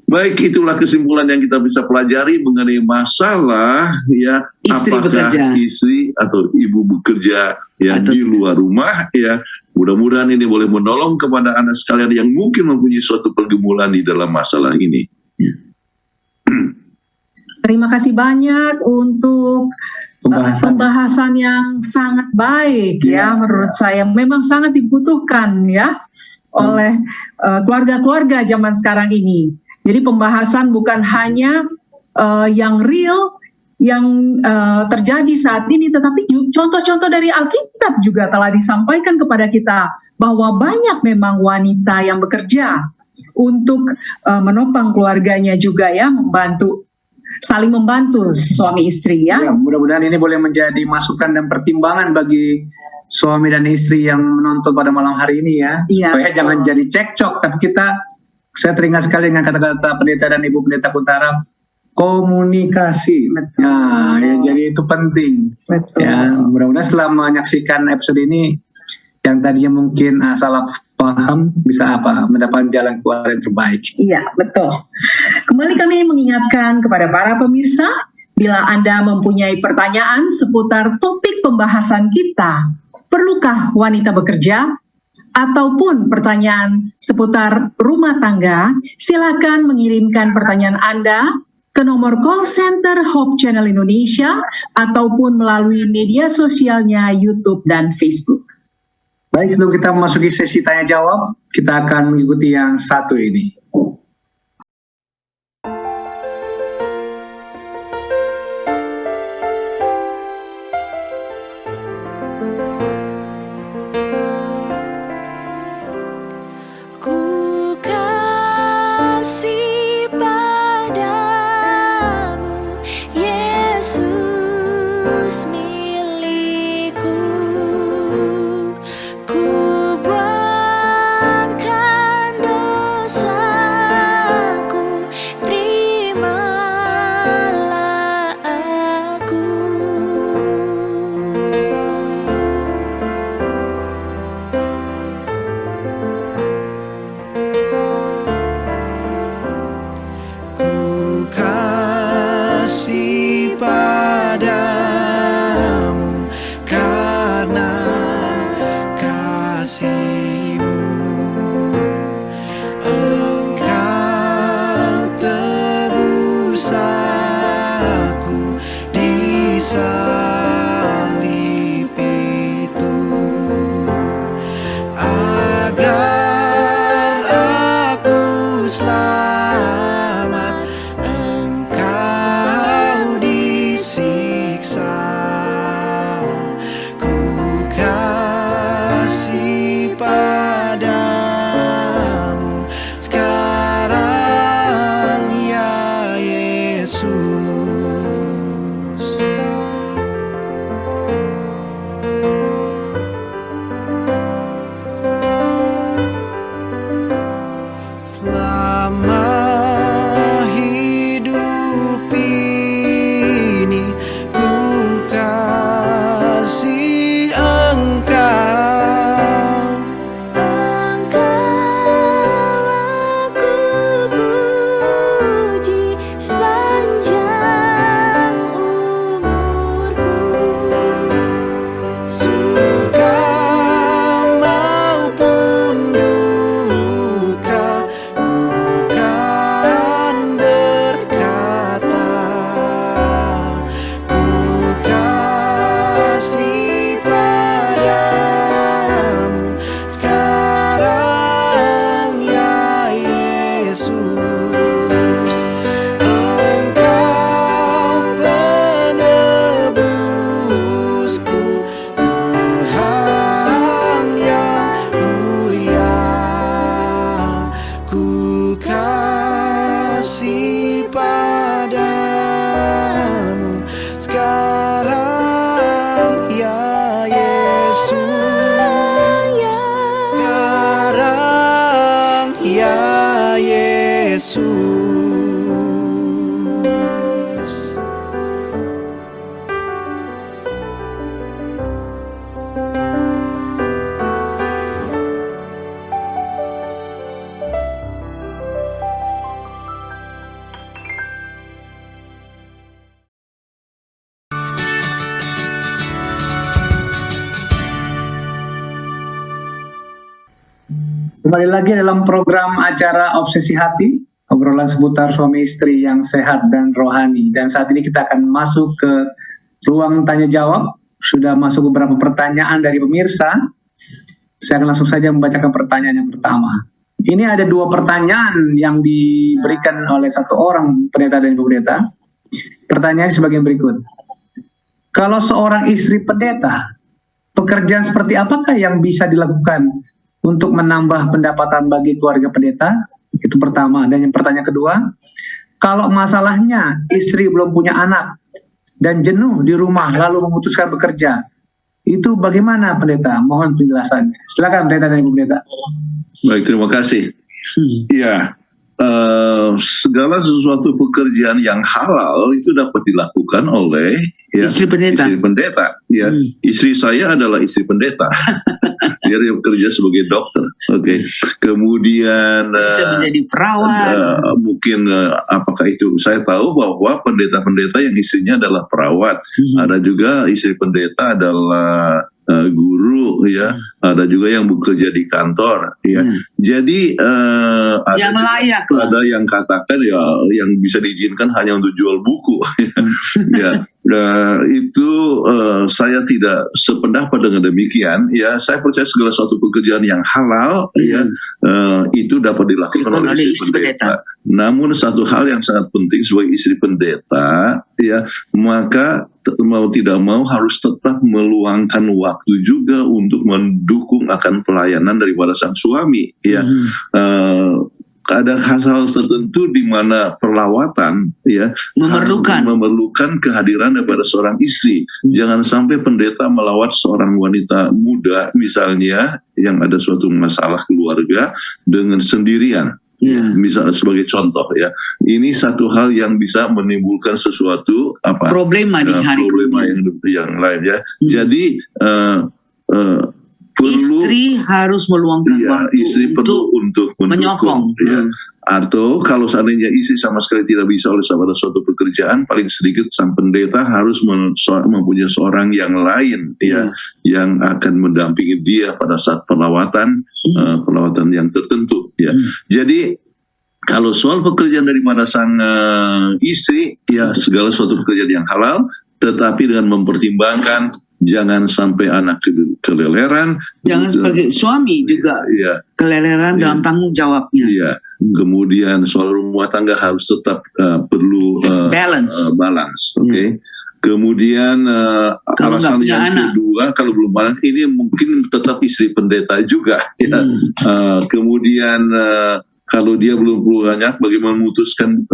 Speaker 4: Baik, itulah kesimpulan yang kita bisa pelajari mengenai masalah ya,
Speaker 5: Istri
Speaker 4: apakah
Speaker 5: bekerja.
Speaker 4: istri atau ibu bekerja yang di luar rumah ya. Mudah-mudahan ini boleh menolong kepada Anda sekalian yang mungkin mempunyai suatu pergumulan di dalam masalah ini.
Speaker 3: Terima kasih banyak untuk pembahasan yang sangat baik ya, menurut saya memang sangat dibutuhkan ya oleh keluarga-keluarga zaman sekarang ini. Jadi pembahasan bukan hanya yang real yang terjadi saat ini, tetapi contoh-contoh dari Alkitab juga telah disampaikan kepada kita bahwa banyak memang wanita yang bekerja untuk menopang keluarganya juga ya, saling membantu suami istri ya.
Speaker 2: Ya, mudah-mudahan ini boleh menjadi masukan dan pertimbangan bagi suami dan istri yang menonton pada malam hari ini ya.
Speaker 3: Iya.
Speaker 2: Supaya jangan jadi cekcok, tapi saya teringat sekali dengan kata-kata pendeta dan ibu pendeta Kutara, komunikasi. Nah, ya, jadi itu penting.
Speaker 3: Betul.
Speaker 2: Ya, mudah-mudahan setelah menyaksikan episode ini, yang tadinya mungkin salah paham bisa mendapatkan jalan keluar yang terbaik.
Speaker 3: Iya, betul. Kembali kami mengingatkan kepada para pemirsa, bila Anda mempunyai pertanyaan seputar topik pembahasan kita, perlukah wanita bekerja? Ataupun pertanyaan seputar rumah tangga, silakan mengirimkan pertanyaan Anda ke nomor call center Hope Channel Indonesia ataupun melalui media sosialnya YouTube dan Facebook.
Speaker 2: Baik, sebelum kita memasuki sesi tanya jawab, kita akan mengikuti yang satu ini.
Speaker 6: Ku kasih padamu, Yesus milikku. Ku buangkan dosaku, terimalah aku.
Speaker 7: Ku kasih padamu karena kasih-Mu. Engkau tebus aku di salib itu, agar aku selamat. Engkau disiksa, ku kasih padamu sekarang ya Yesus. Selama hidup ini ku kasih Engkau.
Speaker 6: Engkau aku puji sepanjang umurku.
Speaker 7: Suka maupun duka, ku kan berkata, ku kasih padamu sekarang ya Yesus. Engkau penebusku, Tuhan yang mulia. Ku kasih padamu sekarang ya Yesus. Sekarang ya Yesus.
Speaker 2: Kembali lagi dalam program acara Obsesi Hati, obrolan seputar suami istri yang sehat dan rohani. Dan saat ini kita akan masuk ke ruang tanya jawab. Sudah masuk beberapa pertanyaan dari pemirsa. Saya akan langsung saja membacakan pertanyaan yang pertama. Ini ada 2 pertanyaan yang diberikan oleh satu orang pendeta dan ibu pendeta. Pertanyaan sebagai berikut. Kalau seorang istri pendeta, pekerjaan seperti apakah yang bisa dilakukan untuk menambah pendapatan bagi keluarga pendeta? Itu pertama. Dan yang pertanyaan kedua, kalau masalahnya istri belum punya anak dan jenuh di rumah lalu memutuskan bekerja, itu bagaimana pendeta? Mohon penjelasannya. Silakan pendeta dan ibu pendeta.
Speaker 4: Baik, terima kasih. Ya, segala sesuatu pekerjaan yang halal itu dapat dilakukan oleh
Speaker 5: Istri pendeta.
Speaker 4: Istri pendeta. Ya, istri saya adalah istri pendeta. Dia bekerja sebagai dokter. Oke. Kemudian
Speaker 5: Bisa menjadi perawat.
Speaker 4: mungkin apakah itu, saya tahu bahwa pendeta-pendeta yang istrinya adalah perawat. Ada juga istri pendeta adalah guru, ya. Ada juga yang bekerja di kantor, ya. Jadi ada
Speaker 5: Yang layak lah.
Speaker 4: ada yang katakan ya yang bisa diizinkan hanya untuk jual buku. Ya, itu saya tidak sependapat dengan demikian. Ya, saya percaya segala suatu pekerjaan yang halal, ya, itu dapat dilakukan oleh istri pendeta. Namun satu hal yang sangat penting sebagai istri pendeta, ya, maka mau tidak mau harus tetap meluangkan waktu juga untuk mendukung akan pelayanan daripada sang suami, ya. Ada hal-hal tertentu di mana perlawatan, ya, memerlukan kehadiran daripada seorang istri. Jangan sampai pendeta melawat seorang wanita muda misalnya yang ada suatu masalah keluarga dengan sendirian. Misalnya sebagai contoh, ya, ini satu hal yang bisa menimbulkan sesuatu
Speaker 5: Problema di hari
Speaker 4: yang lain, ya. Jadi perlu
Speaker 5: istri harus meluangkan waktu
Speaker 4: istri perlu untuk
Speaker 5: menyokong.
Speaker 4: Ya. Atau kalau seandainya istri sama sekali tidak bisa oleh pada suatu pekerjaan, paling sedikit sang pendeta harus mempunyai seorang yang lain, ya, yang akan mendampingi dia pada saat pelawatan yang tertentu, ya. Jadi kalau soal pekerjaan dari mana sang istri, ya, segala suatu pekerjaan yang halal, tetapi dengan mempertimbangkan jangan sampai anak keleleran.
Speaker 5: Jangan sebagai suami juga keleleran dalam tanggung jawabnya.
Speaker 4: Iya. Kemudian soal rumah tangga harus tetap perlu balance. Oke. Kemudian alasan yang kedua, kalau belum anak, ini mungkin tetap istri pendeta juga. Ya. Kemudian kalau dia belum punya anak, bagaimana memutuskan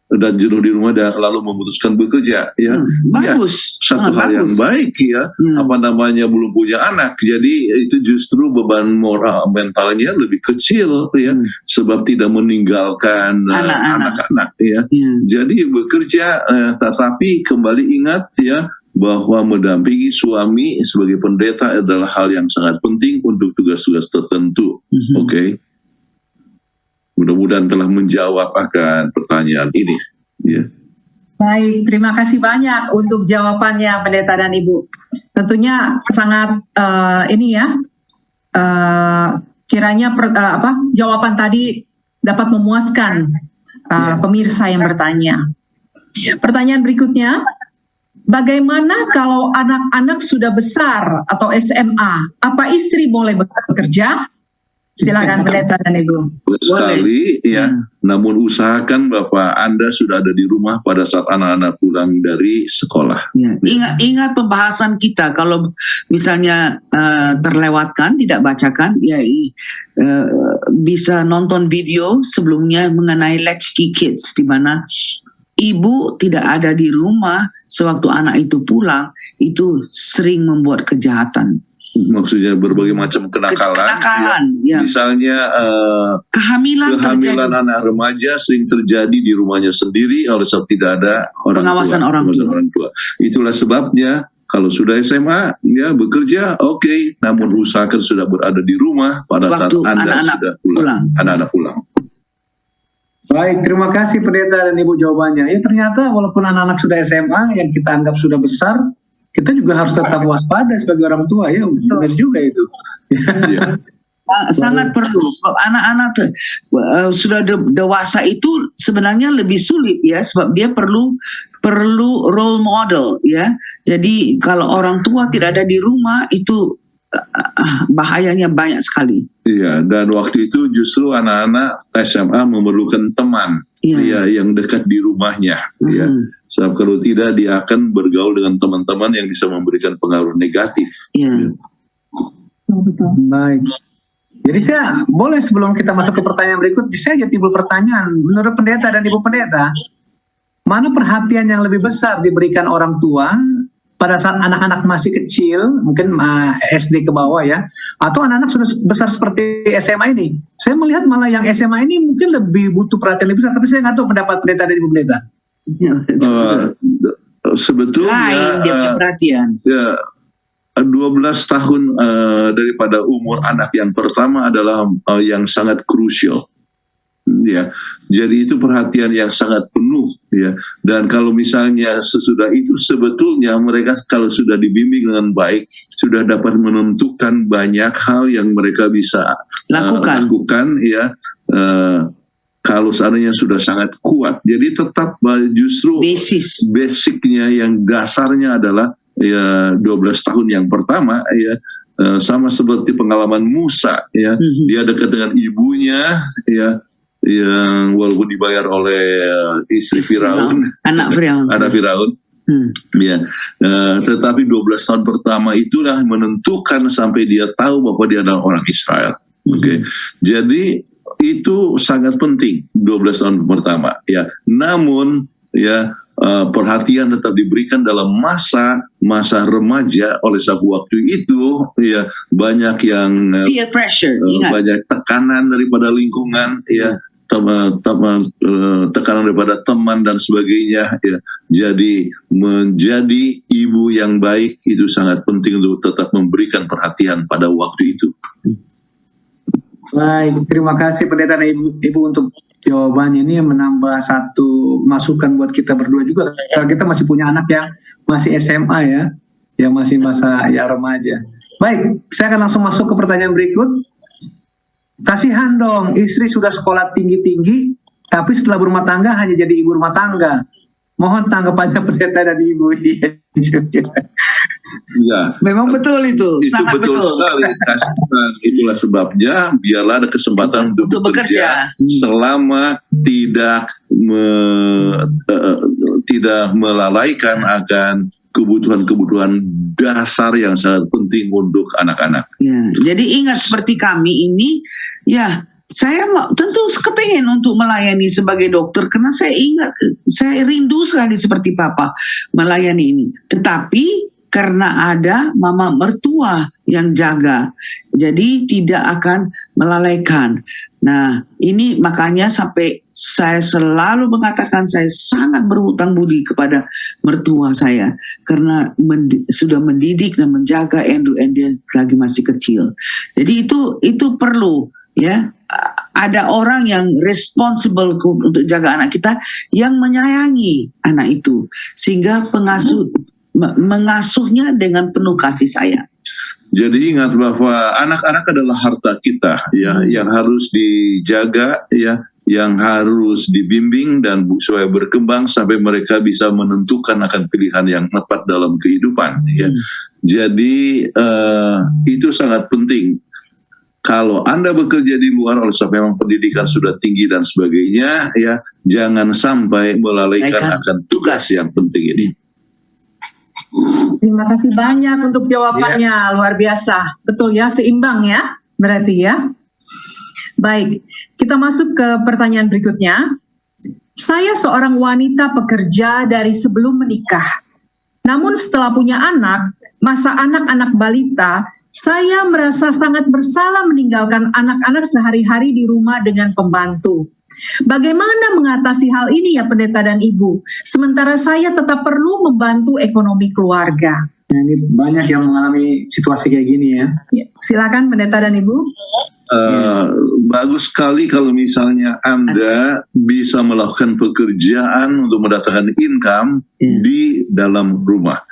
Speaker 4: dan jenuh di rumah dan lalu memutuskan bekerja, ya.
Speaker 5: Bagus.
Speaker 4: Ya, satu hal yang baik, ya. Belum punya anak, jadi itu justru beban moral mentalnya lebih kecil, ya, sebab tidak meninggalkan anak-anak, ya. Jadi bekerja, tetapi kembali ingat, ya, bahwa mendampingi suami sebagai pendeta adalah hal yang sangat penting untuk tugas-tugas tertentu. Oke. Mudah-mudahan telah menjawab akan pertanyaan ini. Ya.
Speaker 3: Baik, terima kasih banyak untuk jawabannya Pendeta dan Ibu. Tentunya sangat kiranya jawaban tadi dapat memuaskan pemirsa yang bertanya. Pertanyaan berikutnya, bagaimana kalau anak-anak sudah besar atau SMA? Apa istri boleh bekerja? Silakan Pendeta dan Ibu.
Speaker 4: Sekali, ya. Namun usahakan Bapak Anda sudah ada di rumah pada saat anak-anak pulang dari sekolah.
Speaker 5: Ya. Ingat pembahasan kita, kalau misalnya terlewatkan, tidak bacakan, ya bisa nonton video sebelumnya mengenai Latchkey Kids, di mana ibu tidak ada di rumah sewaktu anak itu pulang, itu sering membuat kejahatan.
Speaker 4: Maksudnya berbagai macam kenakalan,
Speaker 5: ya.
Speaker 4: Misalnya
Speaker 5: kehamilan
Speaker 4: anak remaja sering terjadi di rumahnya sendiri oleh sebab tidak ada
Speaker 5: pengawasan orang tua.
Speaker 4: Itulah sebabnya kalau sudah SMA, ya, bekerja, oke, namun usahakan sudah berada di rumah pada saat Anda sudah pulang. Anak-anak pulang.
Speaker 2: Baik, terima kasih Pendeta dan Ibu jawabannya. Ya, ternyata walaupun anak-anak sudah SMA yang kita anggap sudah besar, kita juga harus tetap waspada sebagai orang tua, ya. Benar juga itu.
Speaker 5: Sangat perlu sebab anak-anak sudah dewasa itu sebenarnya lebih sulit ya, sebab dia perlu role model ya. Jadi kalau orang tua tidak ada di rumah itu bahayanya banyak sekali.
Speaker 4: Iya, dan waktu itu justru anak-anak SMA memerlukan teman ya, yang dekat di rumahnya. Ya. Sebab kalau tidak dia akan bergaul dengan teman-teman yang bisa memberikan pengaruh negatif.
Speaker 5: Iya.
Speaker 2: Baik. Jadi saya boleh sebelum kita masuk ke pertanyaan berikut, saya jadi timbul pertanyaan. Menurut pendeta dan ibu pendeta, mana perhatian yang lebih besar diberikan orang tua pada saat anak-anak masih kecil, mungkin SD ke bawah ya, atau anak-anak sudah besar seperti SMA ini? Saya melihat malah yang SMA ini mungkin lebih butuh perhatian lebih besar, tapi saya nggak tahu pendapat pendeta dan ibu pendeta.
Speaker 4: Sebetulnya
Speaker 5: Lain dia punya perhatian.
Speaker 4: ya, 12 tahun daripada umur anak yang pertama adalah yang sangat krusial. Ya, jadi itu perhatian yang sangat penuh ya. Dan kalau misalnya sesudah itu sebetulnya mereka kalau sudah dibimbing dengan baik sudah dapat menentukan banyak hal yang mereka bisa lakukan ya. Kalau seandainya sudah sangat kuat, jadi tetap justru basicnya yang dasarnya adalah ya 12 tahun yang pertama ya. Sama seperti pengalaman Musa ya, dia dekat dengan ibunya ya, yang walaupun dibayar oleh istri Firaun, anak Firaun, ya, tetapi 12 tahun pertama itulah menentukan sampai dia tahu bahwa dia adalah orang Israel. Oke, jadi itu sangat penting 12 tahun pertama. Ya, namun ya perhatian tetap diberikan dalam masa remaja. Oleh sebab waktu itu ya banyak yang
Speaker 5: peer pressure,
Speaker 4: banyak tekanan daripada lingkungan ya. Tekanan daripada teman dan sebagainya ya. Jadi menjadi ibu yang baik itu sangat penting untuk tetap memberikan perhatian pada waktu itu.
Speaker 2: Baik, terima kasih pendeta dan ibu untuk jawabannya. Ini menambah satu masukan buat kita berdua juga. Kalau kita masih punya anak yang masih SMA ya, yang masih masa ya remaja. Baik, saya akan langsung masuk ke pertanyaan berikut. Kasihan dong, istri sudah sekolah tinggi-tinggi, tapi setelah berumah tangga hanya jadi ibu rumah tangga. Mohon tanggapannya pendeta dan ibu.
Speaker 4: Ya,
Speaker 5: memang betul itu sangat betul
Speaker 4: sekali. Itulah sebabnya biarlah ada kesempatan untuk bekerja selama tidak melalaikan akan kebutuhan-kebutuhan dasar yang sangat penting untuk anak-anak.
Speaker 5: Ya, jadi ingat seperti kami ini, ya saya tentu kepingin untuk melayani sebagai dokter karena saya ingat, saya rindu sekali seperti Papa melayani ini. Tetapi karena ada mama mertua yang jaga, jadi tidak akan melalaikan. Nah, ini makanya sampai saya selalu mengatakan saya sangat berhutang budi kepada mertua saya karena sudah mendidik dan menjaga Andrew dia lagi masih kecil. Jadi itu perlu ya. Ada orang yang responsible untuk jaga anak kita yang menyayangi anak itu sehingga mengasuhnya dengan penuh kasih sayang.
Speaker 4: Jadi ingat bahwa anak-anak adalah harta kita ya, yang harus dijaga ya, yang harus dibimbing dan supaya berkembang sampai mereka bisa menentukan akan pilihan yang tepat dalam kehidupan ya. Jadi itu sangat penting. Kalau Anda bekerja di luar oleh sebab memang pendidikan sudah tinggi dan sebagainya ya, jangan sampai melalaikan akan tugas yang penting ini.
Speaker 3: Terima kasih banyak untuk jawabannya, luar biasa. Betul ya, seimbang ya, berarti ya. Baik, kita masuk ke pertanyaan berikutnya. Saya seorang wanita pekerja dari sebelum menikah. Namun setelah punya anak, masa anak-anak balita, saya merasa sangat bersalah meninggalkan anak-anak sehari-hari di rumah dengan pembantu. Bagaimana mengatasi hal ini ya pendeta dan ibu? Sementara saya tetap perlu membantu ekonomi keluarga.
Speaker 2: Nah, ini banyak yang mengalami situasi kayak gini ya.
Speaker 3: Ya, silakan pendeta dan ibu.
Speaker 4: Bagus sekali kalau misalnya Anda bisa melakukan pekerjaan untuk mendatangkan income di dalam rumah.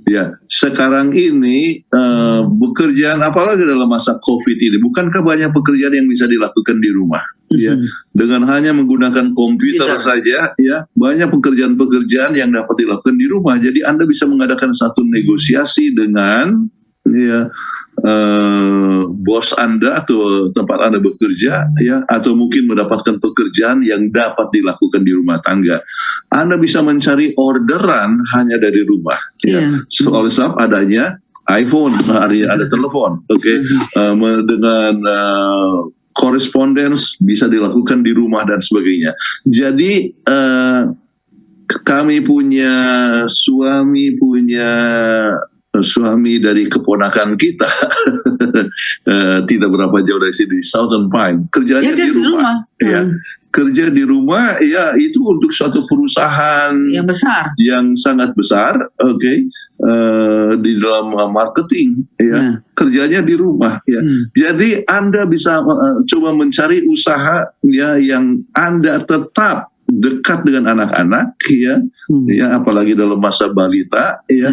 Speaker 4: Ya, sekarang ini pekerjaan apalagi dalam masa COVID ini, bukankah banyak pekerjaan yang bisa dilakukan di rumah? Ya, dengan hanya menggunakan komputer saja, ya, banyak pekerjaan-pekerjaan yang dapat dilakukan di rumah. Jadi Anda bisa mengadakan satu negosiasi dengan bos Anda atau tempat Anda bekerja, ya, atau mungkin mendapatkan pekerjaan yang dapat dilakukan di rumah tangga. Anda bisa mencari orderan hanya dari rumah, ya. Oleh sebab adanya iPhone, ada telepon, dengan correspondence bisa dilakukan di rumah dan sebagainya. Jadi kami punya suami dari keponakan kita tidak berapa jauh dari sini, di Southern Pine, kerjanya di rumah. Ya, kerja di rumah, ya, itu untuk suatu perusahaan
Speaker 5: yang besar,
Speaker 4: yang sangat besar, di dalam marketing, ya, kerjanya di rumah, ya. Jadi Anda bisa coba mencari usaha, ya, yang Anda tetap dekat dengan anak-anak, ya, ya, apalagi dalam masa balita, ya.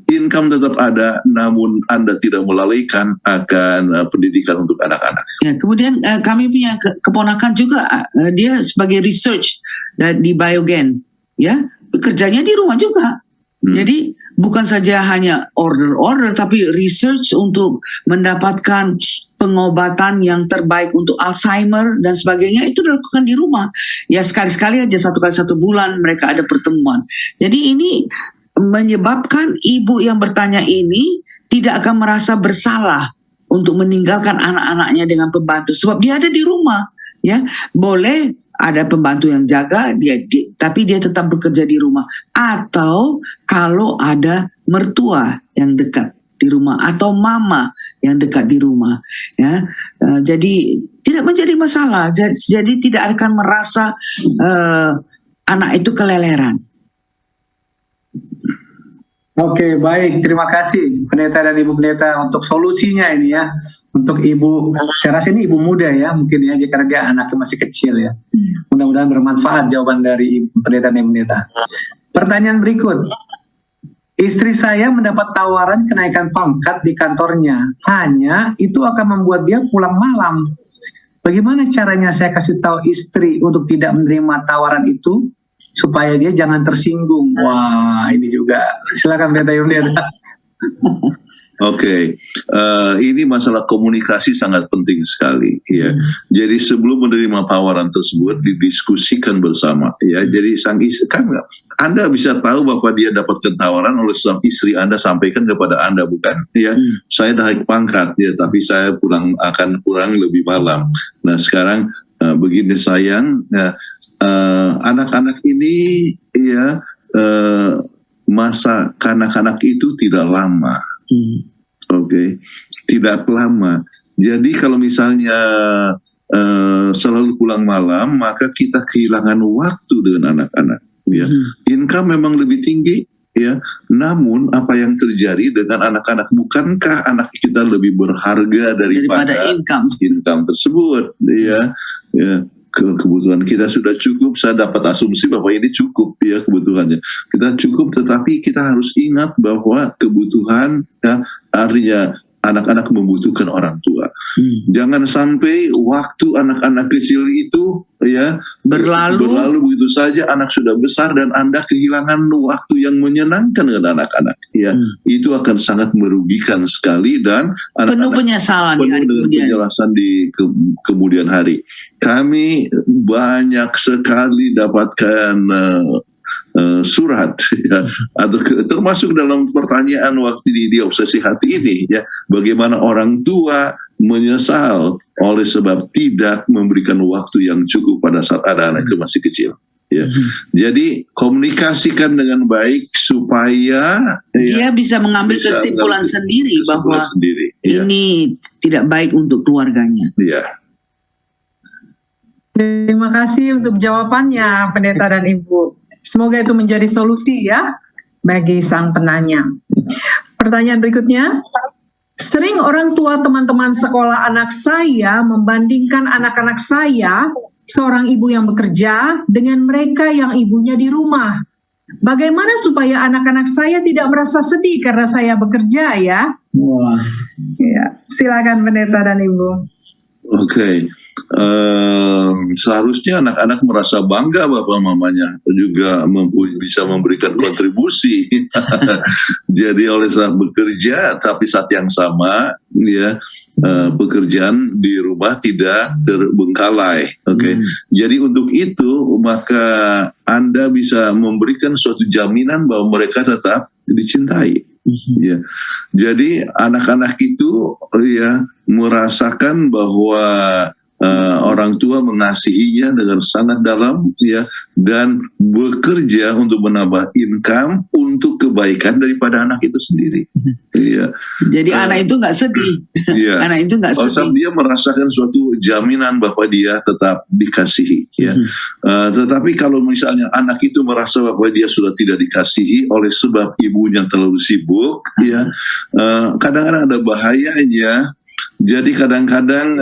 Speaker 4: Income tetap ada, namun Anda tidak melalaikan akan pendidikan untuk anak-anak.
Speaker 5: Ya, kemudian kami punya keponakan juga, dia sebagai research di Biogen, ya, kerjanya di rumah juga. Jadi bukan saja hanya order, tapi research untuk mendapatkan pengobatan yang terbaik untuk Alzheimer dan sebagainya, itu dilakukan di rumah. Ya, sekali-sekali aja, 1 kali 1 bulan mereka ada pertemuan. Jadi ini menyebabkan ibu yang bertanya ini tidak akan merasa bersalah untuk meninggalkan anak-anaknya dengan pembantu, sebab dia ada di rumah, ya. Boleh ada pembantu yang jaga tapi dia tetap bekerja di rumah, atau kalau ada mertua yang dekat di rumah atau mama yang dekat di rumah, ya. Jadi tidak menjadi masalah, jadi tidak akan merasa anak itu keleleran.
Speaker 2: Oke, baik. Terima kasih Pendeta dan Ibu Pendeta untuk solusinya ini, ya. Untuk ibu, saya rasa ini ibu muda, ya, mungkin, ya, karena anaknya masih kecil, ya. Mudah-mudahan bermanfaat jawaban dari Ibu Pendeta dan Ibu Pendeta. Pertanyaan berikut. Istri saya mendapat tawaran kenaikan pangkat di kantornya. Hanya itu akan membuat dia pulang malam. Bagaimana caranya saya kasih tahu istri untuk tidak menerima tawaran itu, supaya dia jangan tersinggung? Wah, ini juga. Silakan Pendeta Yunita.
Speaker 4: Oke, ini masalah komunikasi sangat penting sekali, ya. Jadi sebelum menerima tawaran tersebut didiskusikan bersama, ya. Jadi sang istri kan Anda bisa tahu bahwa dia dapatkan tawaran oleh sang istri Anda, sampaikan kepada Anda, bukan? Ya, saya naik pangkat, ya, tapi saya akan pulang lebih malam. Nah, sekarang begini sayang. Anak-anak ini, ya, masa kanak-kanak itu tidak lama, tidak lama. Jadi kalau misalnya selalu pulang malam, maka kita kehilangan waktu dengan anak-anak. Ya, income memang lebih tinggi, ya. Namun apa yang terjadi dengan anak-anak? Bukankah anak kita lebih berharga daripada income tersebut? Ya, ya. Kebutuhan kita sudah cukup, saya dapat asumsi bahwa ini cukup, ya, kebutuhannya. Kita cukup, tetapi kita harus ingat bahwa kebutuhan, ya, artinya anak-anak membutuhkan orang tua. Jangan sampai waktu anak-anak kecil itu, ya, berlalu begitu saja, anak sudah besar dan Anda kehilangan waktu yang menyenangkan dengan anak-anak. Ya, itu akan sangat merugikan sekali dan
Speaker 5: penuh penyesalan di hari kemudian.
Speaker 4: Penjelasan di kemudian hari. Kami banyak sekali dapatkan surat, ya, atau termasuk dalam pertanyaan waktu di obsesi hati ini, ya, bagaimana orang tua menyesal oleh sebab tidak memberikan waktu yang cukup pada saat ada anak itu masih kecil, ya. Jadi komunikasikan dengan baik supaya
Speaker 5: dia bisa mengambil kesimpulan sendiri bahwa ini tidak baik untuk keluarganya.
Speaker 4: Ya.
Speaker 3: Terima kasih untuk jawabannya Pendeta dan Ibu. Semoga itu menjadi solusi, ya, bagi sang penanya. Pertanyaan berikutnya, Sering orang tua teman-teman sekolah anak saya membandingkan anak-anak saya, seorang ibu yang bekerja, dengan mereka yang ibunya di rumah. Bagaimana supaya anak-anak saya tidak merasa sedih karena saya bekerja ya?
Speaker 2: Wah.
Speaker 3: Ya, silakan pendeta dan ibu.
Speaker 4: Oke. Seharusnya anak-anak merasa bangga bapak mamanya juga bisa memberikan kontribusi. Jadi oleh saat bekerja, tapi saat yang sama ya pekerjaan di rumah tidak terbengkalai. Oke. Jadi untuk itu maka Anda bisa memberikan suatu jaminan bahwa mereka tetap dicintai. Ya. Jadi anak-anak itu ya merasakan bahwa orang tua mengasihinya dengan sangat dalam ya, dan bekerja untuk menambah income untuk kebaikan daripada anak itu sendiri. Iya.
Speaker 5: Jadi anak itu nggak sedih.
Speaker 4: Iya.
Speaker 5: Anak itu nggak sedih.
Speaker 4: Dia merasakan suatu jaminan bahwa dia tetap dikasihi. Ya. Tetapi kalau misalnya anak itu merasa bahwa dia sudah tidak dikasihi oleh sebab ibunya terlalu sibuk, ya kadang-kadang ada bahayanya. Jadi kadang-kadang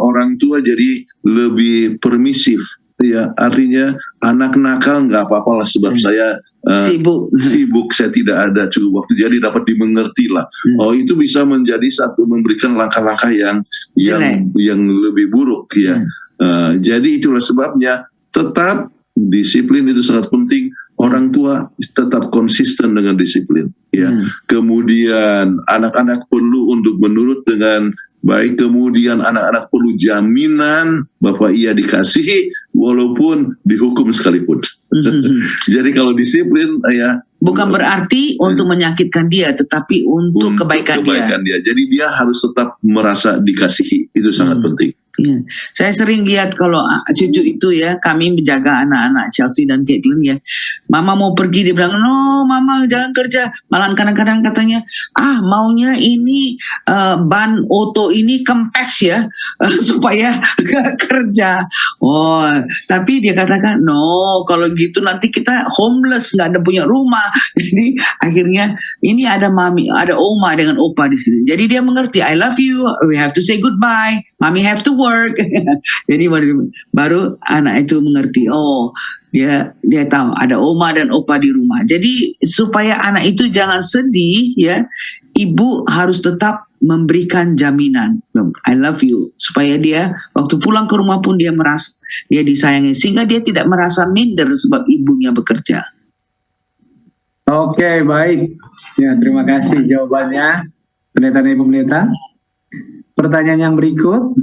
Speaker 4: orang tua jadi lebih permisif, ya artinya anak nakal nggak apa-apa lah sebab saya sibuk, saya tidak ada cukup waktu, jadi dapat dimengerti lah. Oh itu bisa menjadi satu memberikan langkah-langkah yang lebih buruk ya. Jadi itulah sebabnya tetap disiplin itu sangat penting. Orang tua tetap konsisten dengan disiplin. Ya. Kemudian anak-anak perlu untuk menurut dengan baik. Kemudian anak-anak perlu jaminan bahwa ia dikasihi walaupun dihukum sekalipun. Jadi kalau disiplin ya
Speaker 5: bukan berarti untuk menyakitkan dia, tetapi untuk kebaikan dia.
Speaker 4: Jadi dia harus tetap merasa dikasihi. Itu sangat penting.
Speaker 5: Ya. Saya sering lihat kalau cucu itu ya, kami menjaga anak-anak Chelsea dan Caitlin ya. Mama mau pergi, dia bilang, no mama jangan kerja. Malah kadang-kadang katanya, maunya ini ban oto ini kempes ya, supaya gak kerja. Oh, tapi dia katakan, no kalau gitu nanti kita homeless, gak ada punya rumah. Jadi akhirnya ini ada mami, ada oma dengan opa di sini. Jadi dia mengerti, I love you, we have to say goodbye, mommy have to work. Jadi baru anak itu mengerti, oh dia tahu ada oma dan opa di rumah. Jadi supaya anak itu jangan sedih ya, ibu harus tetap memberikan jaminan, I love you, supaya dia waktu pulang ke rumah pun dia merasa dia disayangi, sehingga dia tidak merasa minder sebab ibunya bekerja.
Speaker 2: Oke, baik. Ya, terima kasih jawabannya, pendeta dan ibu pendeta. Pertanyaan yang berikut,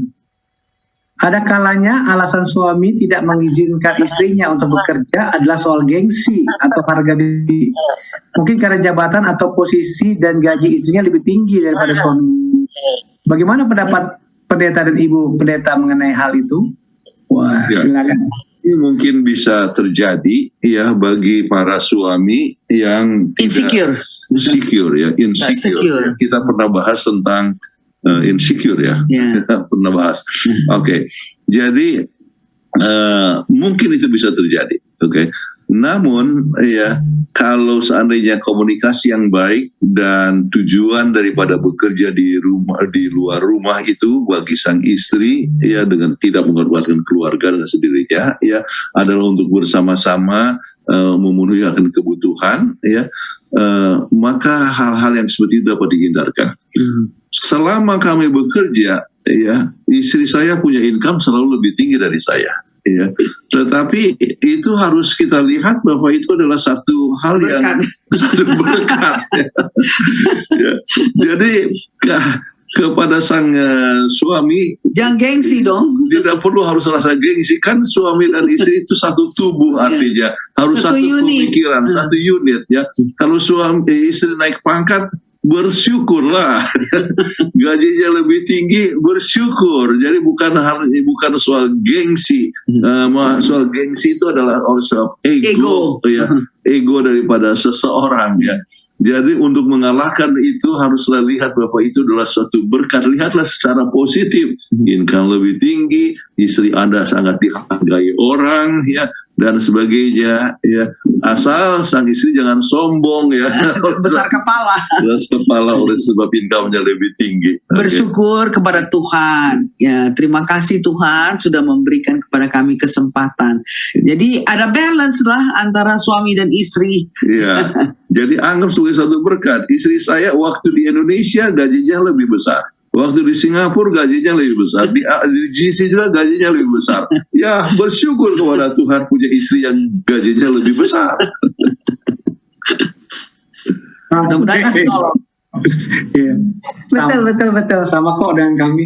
Speaker 2: ada kalanya alasan suami tidak mengizinkan istrinya untuk bekerja adalah soal gengsi atau harga diri. Mungkin karena jabatan atau posisi dan gaji istrinya lebih tinggi daripada suami. Bagaimana pendapat pendeta dan ibu pendeta mengenai hal itu? Wah, silakan.
Speaker 4: Ini mungkin bisa terjadi ya bagi para suami yang insecure. Kita pernah bahas tentang insecure ya. Pernah bahas. Oke. Jadi mungkin itu bisa terjadi. Oke. Namun ya kalau seandainya komunikasi yang baik dan tujuan daripada bekerja di luar rumah itu bagi sang istri ya dengan tidak mengorbankan keluarga dengan sendirinya ya adalah untuk bersama-sama memenuhi akan kebutuhan ya, maka hal-hal yang seperti itu dapat dihindarkan. Selama kami bekerja ya istri saya punya income selalu lebih tinggi dari saya. Ya, tetapi itu harus kita lihat bahwa itu adalah satu hal yang berkat. Ya. Jadi kepada sang suami
Speaker 5: jangan gengsi dong.
Speaker 4: Tidak perlu harus rasa gengsi, kan suami dan istri itu satu tubuh artinya harus satu pemikiran, satu unit ya. Kalau suami istri naik pangkat bersyukurlah, gajinya lebih tinggi, bersyukur. Jadi bukan soal gengsi. Soal gengsi itu adalah soal ego. Ya, ego daripada seseorang ya. Jadi untuk mengalahkan itu haruslah lihat bahwa itu adalah suatu berkat. Lihatlah secara positif, income lebih tinggi, istri Anda sangat dihargai orang ya, dan sebagainya ya, asal sang istri jangan sombong ya.
Speaker 5: Besar kepala.
Speaker 4: Besar kepala oleh sebab income-nya lebih tinggi. Oke.
Speaker 5: Bersyukur kepada Tuhan. Ya, terima kasih Tuhan sudah memberikan kepada kami kesempatan. Jadi ada balance lah antara suami dan istri.
Speaker 4: Iya. Jadi anggap sebagai satu berkat. Istri saya waktu di Indonesia gajinya lebih besar. Waktu di Singapura gajinya lebih besar. Di GC juga gajinya lebih besar. Ya, bersyukur kepada Tuhan punya istri yang gajinya lebih besar.
Speaker 5: Mudah-mudahan tolong.
Speaker 2: Iya.
Speaker 3: Betul.
Speaker 2: Sama kok dengan kami.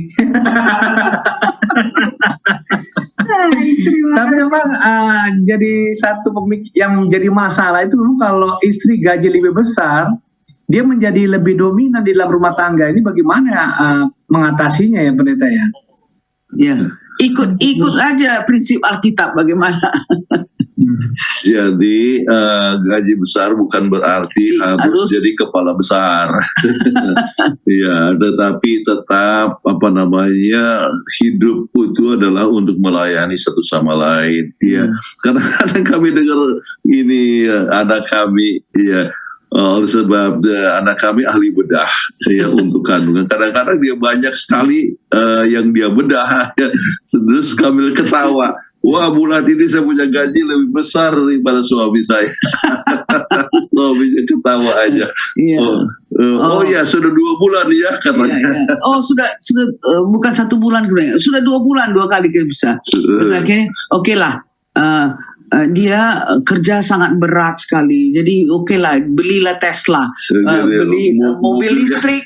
Speaker 3: Terima
Speaker 2: Tapi memang jadi satu yang menjadi masalah itu memang kalau istri gaji lebih besar, dia menjadi lebih dominan di dalam rumah tangga. Ini bagaimana mengatasinya ya pendeta ya?
Speaker 5: Ya, ikut aja prinsip Alkitab bagaimana.
Speaker 4: Jadi gaji besar bukan berarti harus jadi kepala besar. Ya, tetapi tetap hidup itu adalah untuk melayani satu sama lain. Ya, karena kadang kami dengar ini anak kami ya. Oleh sebab anak kami ahli bedah ya untuk kandungan. Kadang-kadang dia banyak sekali yang dia bedah. Ya. Terus kami ketawa. Wah, bulan ini saya punya gaji lebih besar daripada suami saya. Suaminya ketawa aja.
Speaker 5: Iya.
Speaker 4: Oh ya, sudah 2 bulan ya katanya.
Speaker 5: Iya. Oh sudah bukan 1 bulan kemudian. Sudah 2 bulan 2 kali kan bisa. Terus akhirnya oke lah. Dia kerja sangat berat sekali, jadi oke lah, belilah Tesla, beli mobil listrik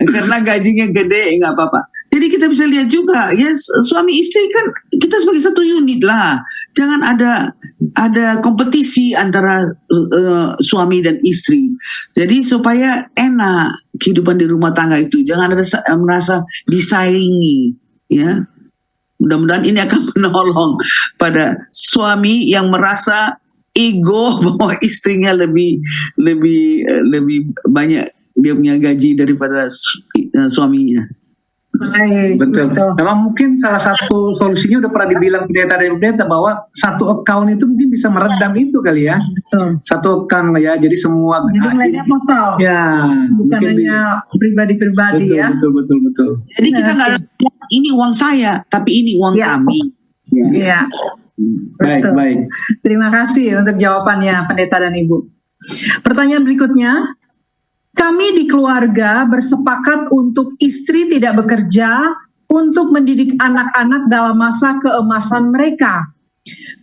Speaker 5: karena gajinya gede, nggak apa-apa. Jadi kita bisa lihat juga ya, suami istri kan kita sebagai satu unit lah, jangan ada kompetisi antara suami dan istri. Jadi supaya enak kehidupan di rumah tangga itu, jangan ada merasa disaingi, ya. Mudah-mudahan ini akan menolong pada suami yang merasa ego bahwa istrinya lebih banyak dia punya gaji daripada suaminya.
Speaker 3: Baik,
Speaker 2: Betul. Memang mungkin salah satu solusinya udah pernah dibilang pendeta dari pendeta bahwa satu account itu mungkin bisa meredam itu kali ya.
Speaker 3: Betul.
Speaker 2: Satu account ya, jadi semua.
Speaker 3: Jadi nilainya total,
Speaker 2: Ya.
Speaker 3: bukan
Speaker 2: mungkin
Speaker 3: hanya pribadi-pribadi ya.
Speaker 2: Betul.
Speaker 5: Jadi kita nggak ada ini uang saya, tapi ini uang
Speaker 3: Ya.
Speaker 5: kami. Ya.
Speaker 3: Iya. Betul.
Speaker 2: Baik.
Speaker 3: Terima kasih untuk jawabannya Pendeta dan Ibu. Pertanyaan berikutnya, kami di keluarga bersepakat untuk istri tidak bekerja untuk mendidik anak-anak dalam masa keemasan mereka.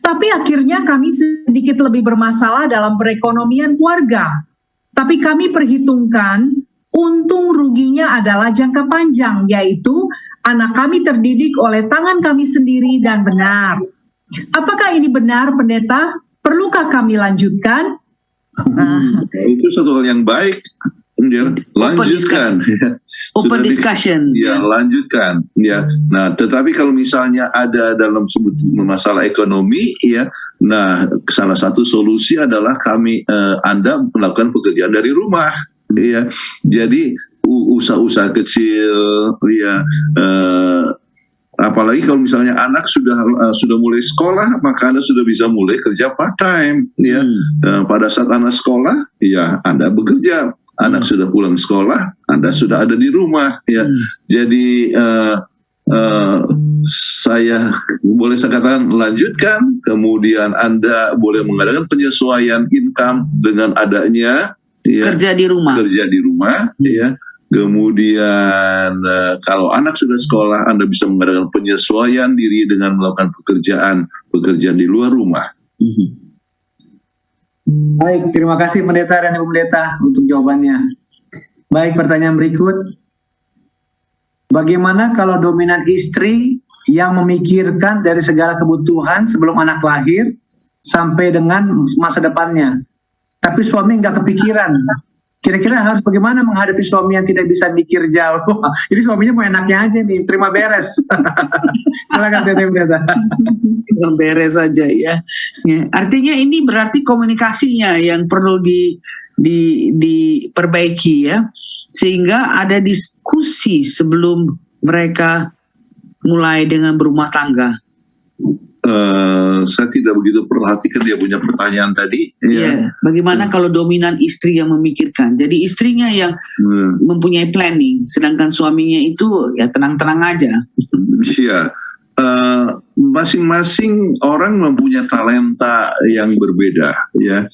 Speaker 3: Tapi akhirnya kami sedikit lebih bermasalah dalam perekonomian keluarga. Tapi kami perhitungkan untung ruginya adalah jangka panjang, yaitu anak kami terdidik oleh tangan kami sendiri dan benar. Apakah ini benar, Pendeta? Perlukah kami lanjutkan?
Speaker 4: Itu satu hal yang baik. Ya, lanjutkan.
Speaker 5: Open
Speaker 4: Sudah
Speaker 5: discussion.
Speaker 4: Ya, lanjutkan. Ya. Nah, tetapi kalau misalnya ada dalam masalah ekonomi, ya, nah salah satu solusi adalah Anda melakukan pekerjaan dari rumah. Ya, jadi usaha-usaha kecil, ya. Apalagi kalau misalnya anak sudah mulai sekolah, maka Anda sudah bisa mulai kerja part time. Ya, pada saat anak sekolah, ya Anda bekerja. Anak sudah pulang sekolah, Anda sudah ada di rumah. Ya, jadi saya katakan lanjutkan. Kemudian Anda boleh mengadakan penyesuaian income dengan adanya
Speaker 5: Kerja di rumah.
Speaker 4: Ya. Kemudian kalau anak sudah sekolah, Anda bisa mengadakan penyesuaian diri dengan melakukan pekerjaan di luar rumah.
Speaker 2: Baik, terima kasih Pendeta dan Ibu Pendeta untuk jawabannya. Baik, pertanyaan berikut. Bagaimana kalau dominan istri yang memikirkan dari segala kebutuhan sebelum anak lahir sampai dengan masa depannya, tapi suami nggak kepikiran? Kira-kira harus bagaimana menghadapi suami yang tidak bisa mikir jauh? Jadi suaminya mau enaknya aja nih, terima beres. Silakan Pendeta.
Speaker 5: Beres saja ya. Artinya ini berarti komunikasinya yang perlu diperbaiki ya, sehingga ada diskusi sebelum mereka mulai dengan berumah tangga.
Speaker 4: saya tidak begitu perhatikan dia punya pertanyaan tadi.
Speaker 5: Iya. Bagaimana kalau dominan istri yang memikirkan? Jadi istrinya yang mempunyai planning, sedangkan suaminya itu ya tenang-tenang aja.
Speaker 4: Iya. Masing-masing orang mempunyai talenta yang berbeda, ya.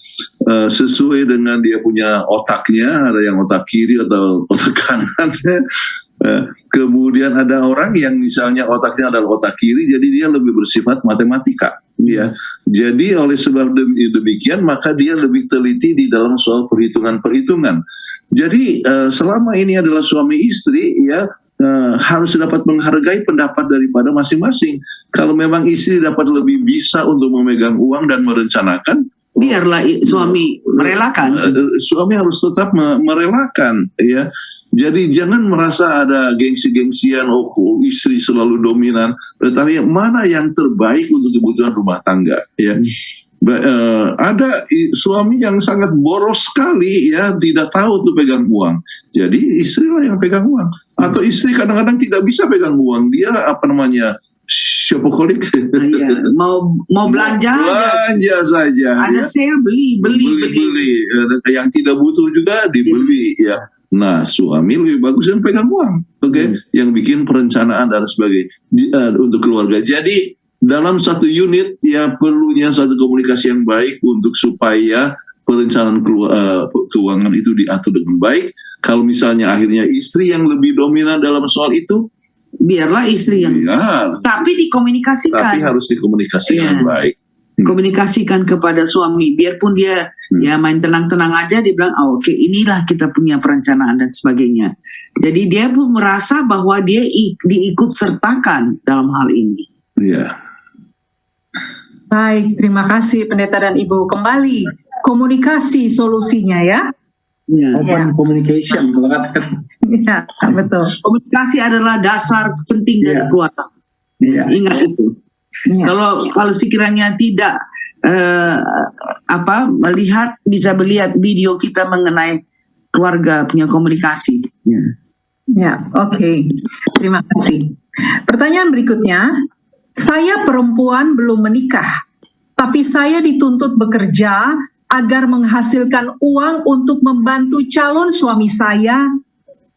Speaker 4: Sesuai dengan dia punya otaknya, ada yang otak kiri atau otak kanan. Kemudian ada orang yang misalnya otaknya adalah otak kiri, jadi dia lebih bersifat matematika, ya. Jadi oleh sebab demikian maka dia lebih teliti di dalam soal perhitungan-perhitungan. Jadi selama ini adalah suami istri, ya, harus dapat menghargai pendapat daripada masing-masing. Kalau memang istri dapat lebih bisa untuk memegang uang dan merencanakan,
Speaker 5: Biarlah suami merelakan.
Speaker 4: suami harus tetap merelakan, ya. Jadi jangan merasa ada gengsi-gengsian, oh istri selalu dominan, tetapi mana yang terbaik untuk kebutuhan rumah tangga, ya. Ada suami yang sangat boros sekali, ya, tidak tahu untuk pegang uang. Jadi istrilah yang pegang uang. Atau istri kadang-kadang tidak bisa pegang uang, dia shopaholic.
Speaker 5: Mau belanja
Speaker 4: saja.
Speaker 5: ada sale beli.
Speaker 4: Yang tidak butuh juga dibeli, ya. Nah, suami lebih bagus yang pegang uang, yang bikin perencanaan dan sebagainya untuk keluarga. Jadi dalam satu unit, ya, perlunya satu komunikasi yang baik untuk supaya perencanaan keuangan itu diatur dengan baik. Kalau misalnya akhirnya istri yang lebih dominan dalam soal itu,
Speaker 5: biarlah istri yang. Tapi dikomunikasikan.
Speaker 4: Tapi harus dikomunikasikan baik.
Speaker 5: Komunikasikan kepada suami, biarpun dia ya main tenang-tenang aja, dia bilang, oke, inilah kita punya perencanaan dan sebagainya. Jadi dia pun merasa bahwa dia diikut sertakan dalam hal ini.
Speaker 4: Iya.
Speaker 3: Baik, terima kasih Pendeta dan Ibu. Kembali komunikasi solusinya, ya.
Speaker 2: Open communication, kalau katakan.
Speaker 3: Ya, betul.
Speaker 5: Komunikasi adalah dasar penting dari keluarga. Ingat itu. Kalau sekiranya tidak bisa melihat video kita mengenai keluarga punya komunikasi.
Speaker 3: Ya, oke. Terima kasih. Pertanyaan berikutnya, saya perempuan belum menikah, tapi saya dituntut bekerja agar menghasilkan uang untuk membantu calon suami saya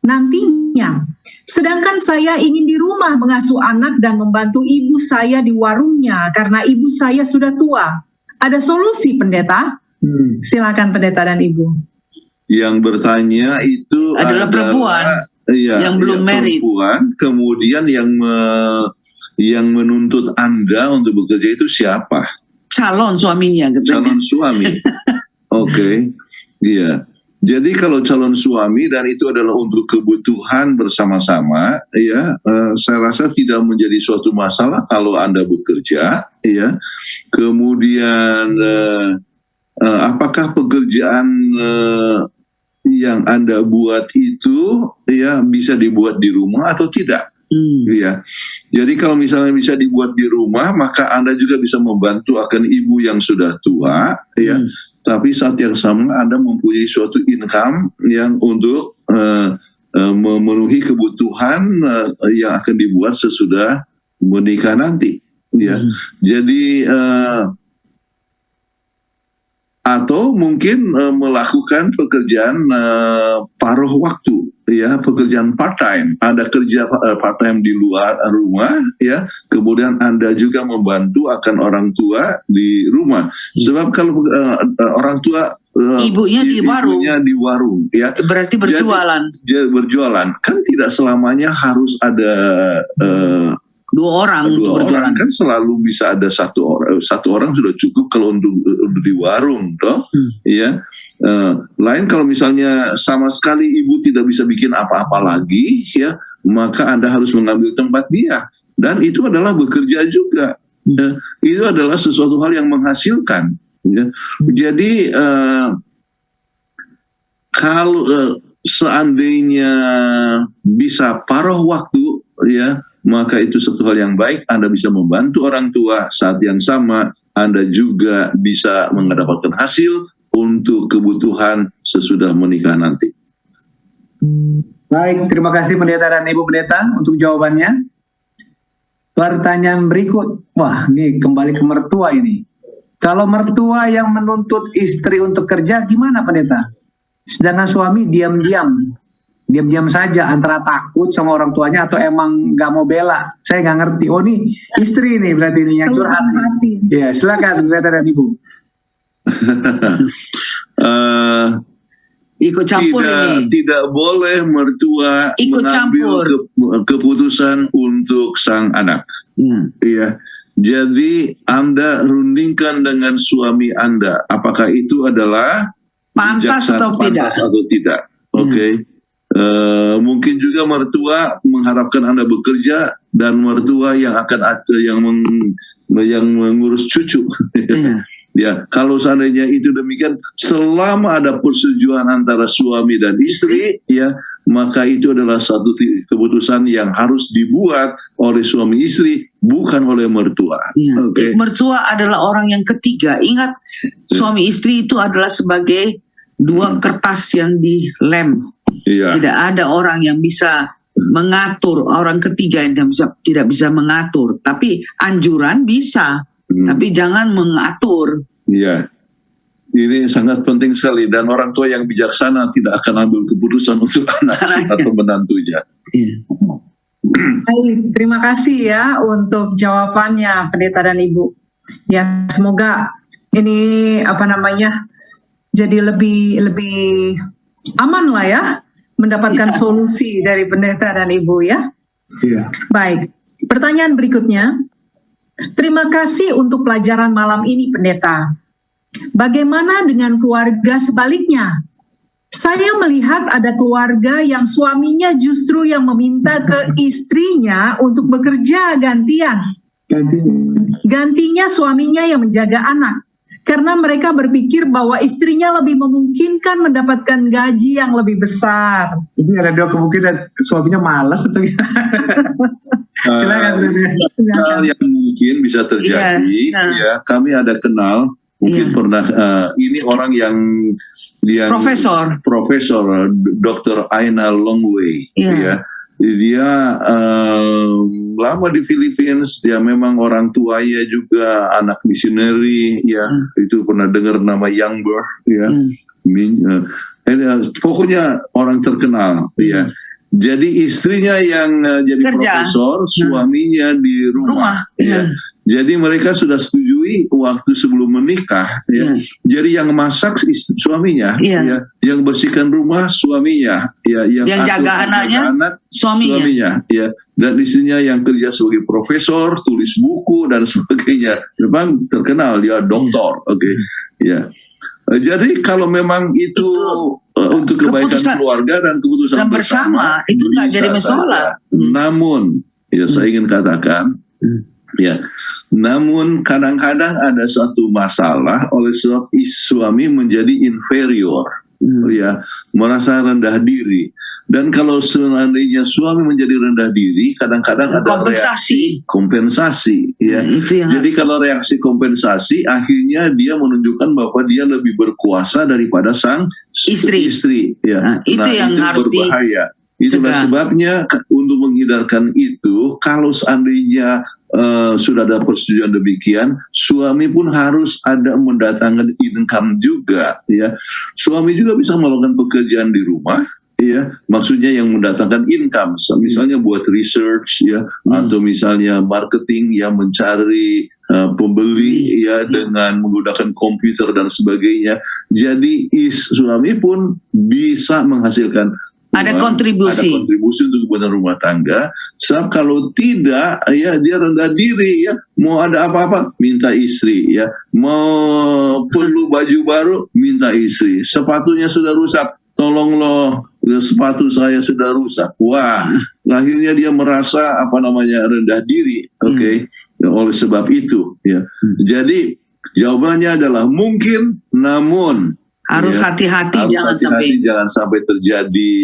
Speaker 3: nantinya. Sedangkan saya ingin di rumah mengasuh anak dan membantu ibu saya di warungnya karena ibu saya sudah tua. Ada solusi, Pendeta? Silakan Pendeta dan Ibu.
Speaker 4: Yang bertanya itu
Speaker 5: adalah perempuan yang belum married.
Speaker 4: Perempuan, kemudian yang menuntut Anda untuk bekerja itu siapa?
Speaker 5: Calon suaminya.
Speaker 4: Calon suami. Oke. Iya. Jadi kalau calon suami dan itu adalah untuk kebutuhan bersama-sama, ya, saya rasa tidak menjadi suatu masalah kalau Anda bekerja, ya. Kemudian apakah pekerjaan yang Anda buat itu, ya, bisa dibuat di rumah atau tidak? Ya. Jadi kalau misalnya bisa dibuat di rumah, maka Anda juga bisa membantu akan ibu yang sudah tua, ya. Tapi saat yang sama Anda mempunyai suatu income yang untuk memenuhi kebutuhan yang akan dibuat sesudah menikah nanti, ya. Jadi atau mungkin melakukan pekerjaan paruh waktu, ya, pekerjaan part time. Ada kerja part time di luar rumah, ya. Kemudian Anda juga membantu akan orang tua di rumah. Sebab kalau orang tua
Speaker 5: ibunya di
Speaker 4: warung, ya.
Speaker 5: Berarti berjualan.
Speaker 4: Jadi, berjualan kan tidak selamanya harus ada dua orang kan selalu bisa ada satu orang sudah cukup kalau untuk di warung, toh, ya. Lain kalau misalnya sama sekali ibu tidak bisa bikin apa-apa lagi, ya, maka Anda harus mengambil tempat dia, dan itu adalah bekerja juga. Itu adalah sesuatu hal yang menghasilkan, ya. Jadi kalau seandainya bisa paruh waktu, ya, maka itu satu hal yang baik. Anda bisa membantu orang tua, saat yang sama Anda juga bisa mendapatkan hasil untuk kebutuhan sesudah menikah nanti.
Speaker 2: Baik, terima kasih Pendeta dan Ibu Pendeta untuk jawabannya. Pertanyaan berikut, wah ini kembali ke mertua ini. Kalau mertua yang menuntut istri untuk kerja gimana pendeta? Sedangkan suami diam-diam saja antara takut sama orang tuanya atau emang nggak mau bela. Saya nggak ngerti. Oh ini istri nih berarti ini yang curhat. Ya silakan pendeta dan ibu.
Speaker 5: Ikut campur ini.
Speaker 4: Tidak boleh mertua
Speaker 5: Ikut
Speaker 4: mengambil keputusan untuk sang anak. Iya. Jadi Anda rundingkan dengan suami Anda, apakah itu adalah
Speaker 5: Pantas atau tidak?
Speaker 4: pantas atau tidak. Oke. Mungkin juga mertua mengharapkan Anda bekerja dan mertua yang akan yang mengurus cucu.
Speaker 5: Iya.
Speaker 4: Ya, kalau seandainya itu demikian, selama ada persetujuan antara suami dan istri, ya, maka itu adalah satu keputusan yang harus dibuat oleh suami istri, bukan oleh mertua.
Speaker 5: Iya.
Speaker 4: Oke.
Speaker 5: Mertua adalah orang yang ketiga. Ingat, suami istri itu adalah sebagai dua kertas yang dilem.
Speaker 4: Iya.
Speaker 5: Tidak ada orang yang bisa mengatur, orang ketiga yang tidak bisa mengatur. Tapi anjuran bisa, tapi jangan mengatur.
Speaker 4: Iya. Ini sangat penting sekali, dan orang tua yang bijaksana tidak akan ambil keputusan untuk anak atau menantunya.
Speaker 5: Iya.
Speaker 3: Baik, terima kasih ya untuk jawabannya pendeta dan ibu. Ya, semoga ini jadi lebih aman lah ya, mendapatkan solusi dari pendeta dan ibu ya.
Speaker 2: Iya.
Speaker 3: Baik, pertanyaan berikutnya. Terima kasih untuk pelajaran malam ini pendeta. Bagaimana dengan keluarga sebaliknya? Saya melihat ada keluarga yang suaminya justru yang meminta ke istrinya untuk bekerja gantian. Gantinya suaminya yang menjaga anak. Karena mereka berpikir bahwa istrinya lebih memungkinkan mendapatkan gaji yang lebih besar.
Speaker 2: Ini ada dua kemungkinan, suaminya malas atau gimana? Silakan.
Speaker 4: Hal yang mungkin bisa terjadi,
Speaker 5: Iya.
Speaker 4: ya, kami ada kenal, mungkin
Speaker 5: Iya.
Speaker 4: pernah, ini orang yang Profesor Dr. Aina Longway,
Speaker 5: Iya.
Speaker 4: ya. Dia lama di Filipina, dia memang orang tuanya juga anak misioneri, ya. Itu pernah dengar nama Young Birth, ya. Pokoknya orang terkenal, ya. Jadi istrinya yang jadi
Speaker 5: Kerja.
Speaker 4: profesor, suaminya di rumah. Ya. Jadi mereka sudah setujui waktu sebelum menikah. Ya. Jadi yang masak suaminya, ya. Yang bersihkan rumah suaminya, ya. Yang
Speaker 5: jaga anaknya suaminya.
Speaker 4: ya. Dan istrinya yang kerja sebagai profesor, tulis buku dan sebagainya. Memang terkenal, dia doktor, oke. Ya. Jadi kalau memang itu untuk kebaikan keluarga dan keputusan bersama,
Speaker 5: itu nggak jadi
Speaker 4: bisa
Speaker 5: masalah.
Speaker 4: saja. Namun, ya saya ingin katakan, ya, namun kadang-kadang ada satu masalah oleh sebab suami menjadi inferior, ya, merasa rendah diri. Dan kalau seandainya suami menjadi rendah diri, kadang-kadang ada reaksi kompensasi, ya. Jadi kalau reaksi kompensasi, akhirnya dia menunjukkan bahwa dia lebih berkuasa daripada sang istri, ya.
Speaker 5: Itu yang harus
Speaker 4: berbahaya. Itulah sebabnya untuk menghindarkan itu, kalau seandainya sudah ada persetujuan demikian, suami pun harus ada mendatangkan income juga, ya. Suami juga bisa melakukan pekerjaan di rumah, ya, maksudnya yang mendatangkan income, misalnya buat research, ya, atau misalnya marketing yang mencari pembeli, ya, dengan menggunakan komputer dan sebagainya. Jadi suami pun bisa menghasilkan
Speaker 5: ada kontribusi
Speaker 4: untuk kebutuhan rumah tangga. Sebab kalau tidak, ya, dia rendah diri, ya, mau ada apa-apa minta istri, ya, mau perlu baju baru minta istri, sepatunya sudah rusak, tolong loh, sepatu saya sudah rusak. Wah, akhirnya dia merasa rendah diri, oke. Oleh sebab itu, ya. Jadi jawabannya adalah mungkin, namun
Speaker 5: harus hati-hati,
Speaker 4: jangan sampai terjadi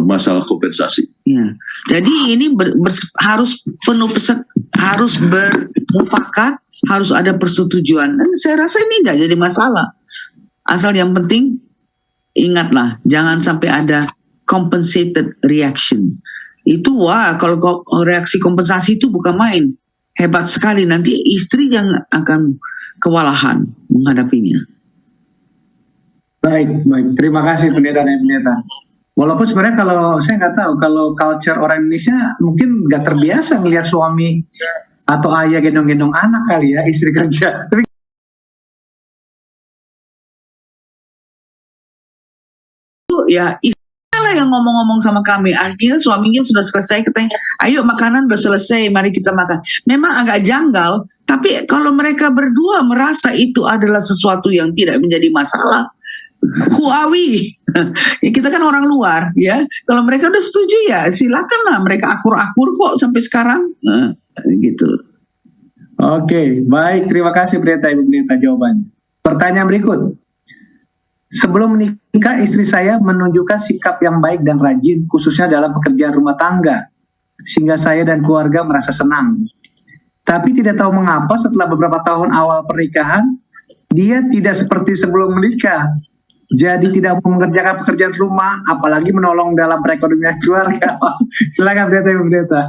Speaker 4: masalah kompensasi.
Speaker 5: Ya. Jadi ini harus penuh harus bermufakat, harus ada persetujuan. Dan saya rasa ini nggak jadi masalah. Asal yang penting ingatlah, jangan sampai ada compensated reaction. Itu wah, kalau reaksi kompensasi itu bukan main. Hebat sekali, nanti istri yang akan kewalahan menghadapinya.
Speaker 2: Baik. Terima kasih pendeta dan pendeta. Walaupun sebenarnya kalau saya nggak tahu, kalau culture orang Indonesia mungkin nggak terbiasa melihat suami atau ayah gendong-gendong anak kali ya, istri kerja. Tapi
Speaker 5: Ya istrinya lah yang ngomong-ngomong sama kami. Akhirnya suaminya sudah selesai, katanya, ayo makanan udah selesai, mari kita makan. Memang agak janggal, tapi kalau mereka berdua merasa itu adalah sesuatu yang tidak menjadi masalah, huawi. Ya, kita kan orang luar, ya. Kalau mereka udah setuju ya silakanlah, mereka akur-akur kok sampai sekarang. Nah, gitu.
Speaker 2: Oke, baik. Terima kasih pendeta, Ibu Pendeta jawabannya. Pertanyaan berikut. Sebelum menikah, istri saya menunjukkan sikap yang baik dan rajin, khususnya dalam pekerjaan rumah tangga, sehingga saya dan keluarga merasa senang. Tapi tidak tahu mengapa setelah beberapa tahun awal pernikahan, dia tidak seperti sebelum menikah. Jadi tidak mau mengerjakan pekerjaan rumah, apalagi menolong dalam perekonomian keluarga. Silakan pendeta, Ibu Pendeta.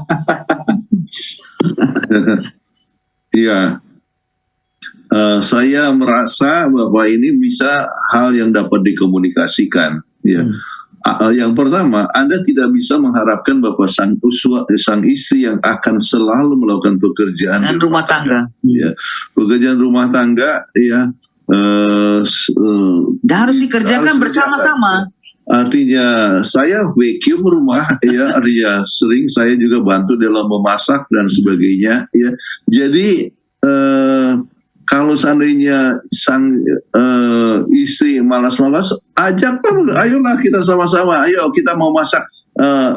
Speaker 4: Iya. Saya merasa bahwa ini bisa hal yang dapat dikomunikasikan. Ya. Yang pertama, Anda tidak bisa mengharapkan bahwa sang istri yang akan selalu melakukan pekerjaan
Speaker 5: Dan rumah tangga.
Speaker 4: Ya, pekerjaan rumah tangga, ya,
Speaker 5: Dan harus dikerjakan bersama-sama.
Speaker 4: Artinya saya vacuum rumah, ya, artinya sering saya juga bantu dalam memasak dan sebagainya, ya. Jadi kalau seandainya sang istri malas-malas, ajaklah, ayolah kita sama-sama, ayo kita mau masak.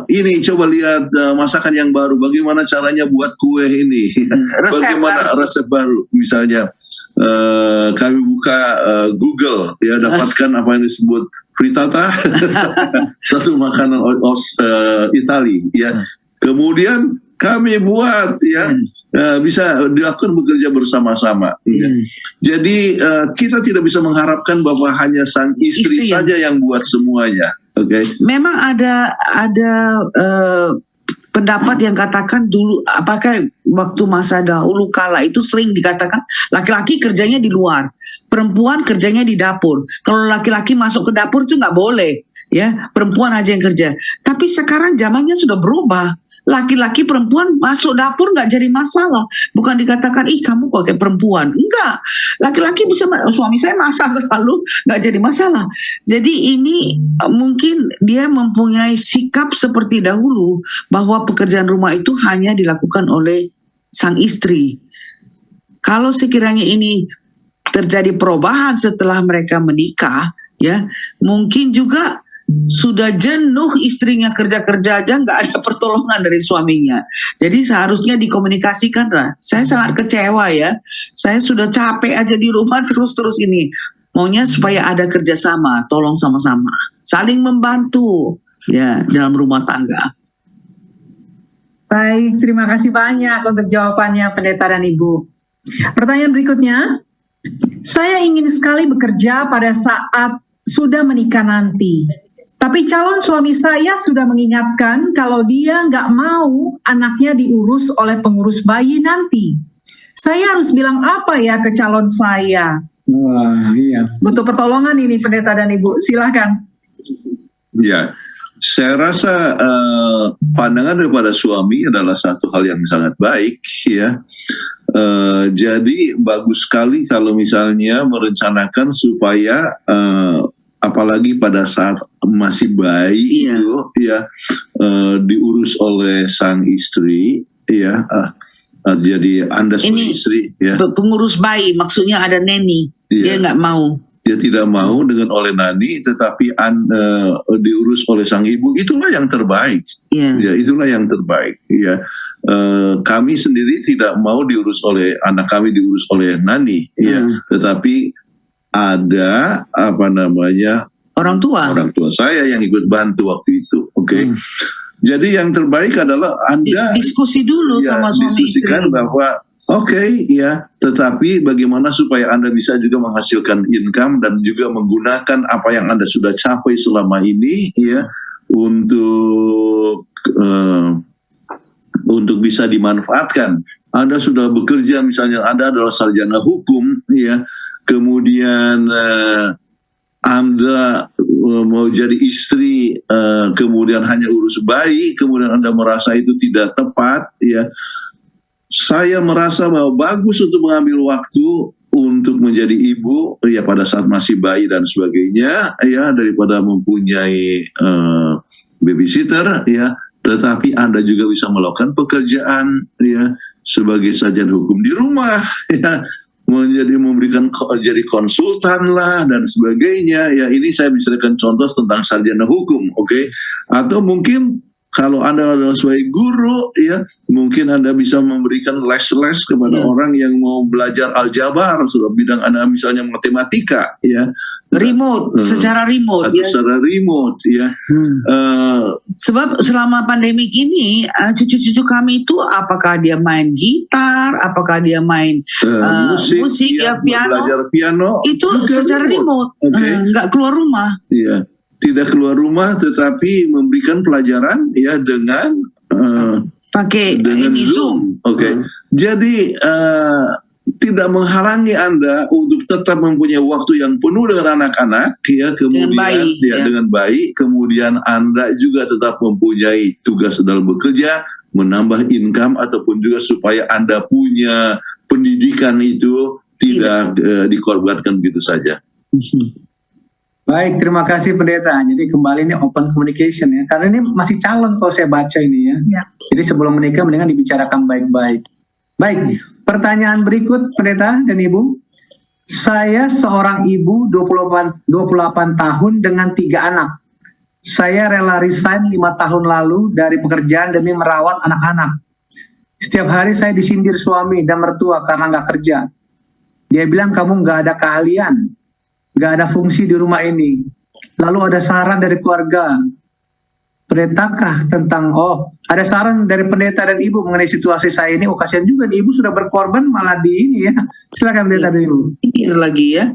Speaker 4: Ini coba lihat masakan yang baru, bagaimana caranya buat kue ini, bagaimana resep baru. Misalnya kami buka Google, ya, dapatkan apa yang disebut frittata, satu makanan Itali, ya. Kemudian kami buat, ya. Bisa dilakukan bekerja bersama-sama. Ya. Jadi kita tidak bisa mengharapkan bahwa hanya sang istri saja yang buat semuanya. Oke.
Speaker 5: Memang ada pendapat yang katakan dulu, apakah waktu masa dahulu kala itu sering dikatakan laki-laki kerjanya di luar, perempuan kerjanya di dapur. Kalau laki-laki masuk ke dapur itu nggak boleh, ya, perempuan aja yang kerja. Tapi sekarang zamannya sudah berubah. Laki-laki perempuan masuk dapur nggak jadi masalah. Bukan dikatakan, ih kamu kok kayak perempuan. Enggak. Laki-laki bisa, suami saya masak selalu, nggak jadi masalah. Jadi ini mungkin dia mempunyai sikap seperti dahulu, bahwa pekerjaan rumah itu hanya dilakukan oleh sang istri. Kalau sekiranya ini terjadi perubahan setelah mereka menikah, ya, mungkin juga sudah jenuh istrinya kerja-kerja aja, nggak ada pertolongan dari suaminya. Jadi seharusnya dikomunikasikan lah. Saya sangat kecewa, ya. Saya sudah capek aja di rumah terus-terus ini. Maunya supaya ada kerjasama, tolong sama-sama, saling membantu, ya, dalam rumah tangga.
Speaker 3: Baik, terima kasih banyak untuk jawabannya Pendeta dan Ibu. Pertanyaan berikutnya, saya ingin sekali bekerja pada saat sudah menikah nanti. Tapi calon suami saya sudah mengingatkan kalau dia nggak mau anaknya diurus oleh pengurus bayi nanti. Saya harus bilang apa ya ke calon saya?
Speaker 2: Wah, iya.
Speaker 3: Butuh pertolongan ini Pendeta dan Ibu, silakan.
Speaker 4: Ya, saya rasa pandangan daripada suami adalah satu hal yang sangat baik, ya. Jadi bagus sekali kalau misalnya merencanakan supaya apalagi pada saat masih bayi,
Speaker 5: Iya.
Speaker 4: itu, ya, diurus oleh sang istri, ya. Jadi Anda sebagai
Speaker 5: Ini
Speaker 4: istri, ya,
Speaker 5: pengurus bayi, maksudnya ada neni.
Speaker 4: Iya.
Speaker 5: Dia nggak mau.
Speaker 4: dia tidak mau dengan oleh nani, tetapi diurus oleh sang ibu. Itulah yang terbaik.
Speaker 5: Iya.
Speaker 4: Ya, itulah yang terbaik. Ya, kami sendiri tidak mau diurus oleh anak kami, diurus oleh nani. Ya, tetapi ada
Speaker 5: Orang tua
Speaker 4: saya yang ikut bantu waktu itu. Oke. Jadi yang terbaik adalah Anda
Speaker 5: diskusi dulu
Speaker 4: ya,
Speaker 5: sama suami istri.
Speaker 4: diskusikan bahwa ya, tetapi bagaimana supaya Anda bisa juga menghasilkan income dan juga menggunakan apa yang Anda sudah capai selama ini, ya, untuk untuk bisa dimanfaatkan. Anda sudah bekerja, misalnya Anda adalah sarjana hukum, ya, kemudian Anda mau jadi istri, kemudian hanya urus bayi, kemudian Anda merasa itu tidak tepat, ya. Saya merasa bahwa bagus untuk mengambil waktu untuk menjadi ibu, ya, pada saat masih bayi dan sebagainya, ya, daripada mempunyai babysitter, ya. Tetapi Anda juga bisa melakukan pekerjaan, ya, sebagai sarjana hukum di rumah, ya, memberikan jadi konsultan lah dan sebagainya, ya. Ini saya bicarakan contoh tentang sarjana hukum, oke? Atau mungkin kalau Anda adalah sebagai guru, ya, mungkin Anda bisa memberikan les-les kepada orang yang mau belajar aljabar, bidang Anda misalnya matematika, ya.
Speaker 5: Remote, secara remote,
Speaker 4: atau
Speaker 5: ya.
Speaker 4: secara remote, ya.
Speaker 5: Sebab selama pandemi ini, cucu-cucu kami itu apakah dia main gitar, apakah dia main musik, ya, piano,
Speaker 4: belajar piano,
Speaker 5: itu
Speaker 4: juga
Speaker 5: secara remote, nggak keluar rumah.
Speaker 4: Iya, tidak keluar rumah, tetapi memberikan pelajaran, ya, dengan
Speaker 5: Pakai ini Zoom.
Speaker 4: Oke. Jadi tidak menghalangi Anda untuk tetap mempunyai waktu yang penuh dengan anak-anak, ya, kemudian dengan baik, kemudian Anda juga tetap mempunyai tugas dalam bekerja, menambah income, ataupun juga supaya Anda punya pendidikan itu tidak dikorbankan begitu saja.
Speaker 2: Baik, terima kasih Pendeta. Jadi kembali ini open communication, ya. Karena ini masih calon kalau saya baca ini, ya. Jadi sebelum menikah mendingan dibicarakan baik-baik. Baik, pertanyaan berikut Pendeta dan Ibu. Saya seorang ibu 28 tahun dengan 3 anak. Saya rela resign 5 tahun lalu dari pekerjaan demi merawat anak-anak. Setiap hari saya disindir suami dan mertua karena nggak kerja. Dia bilang kamu nggak ada keahlian, nggak ada fungsi di rumah ini. Lalu ada saran dari keluarga, pendetakah tentang, ada saran dari pendeta dan ibu mengenai situasi saya ini. Kasihan juga nih, ibu sudah berkorban malah di ini, ya. Silakan pendeta dan ibu.
Speaker 5: Ini lagi, ya,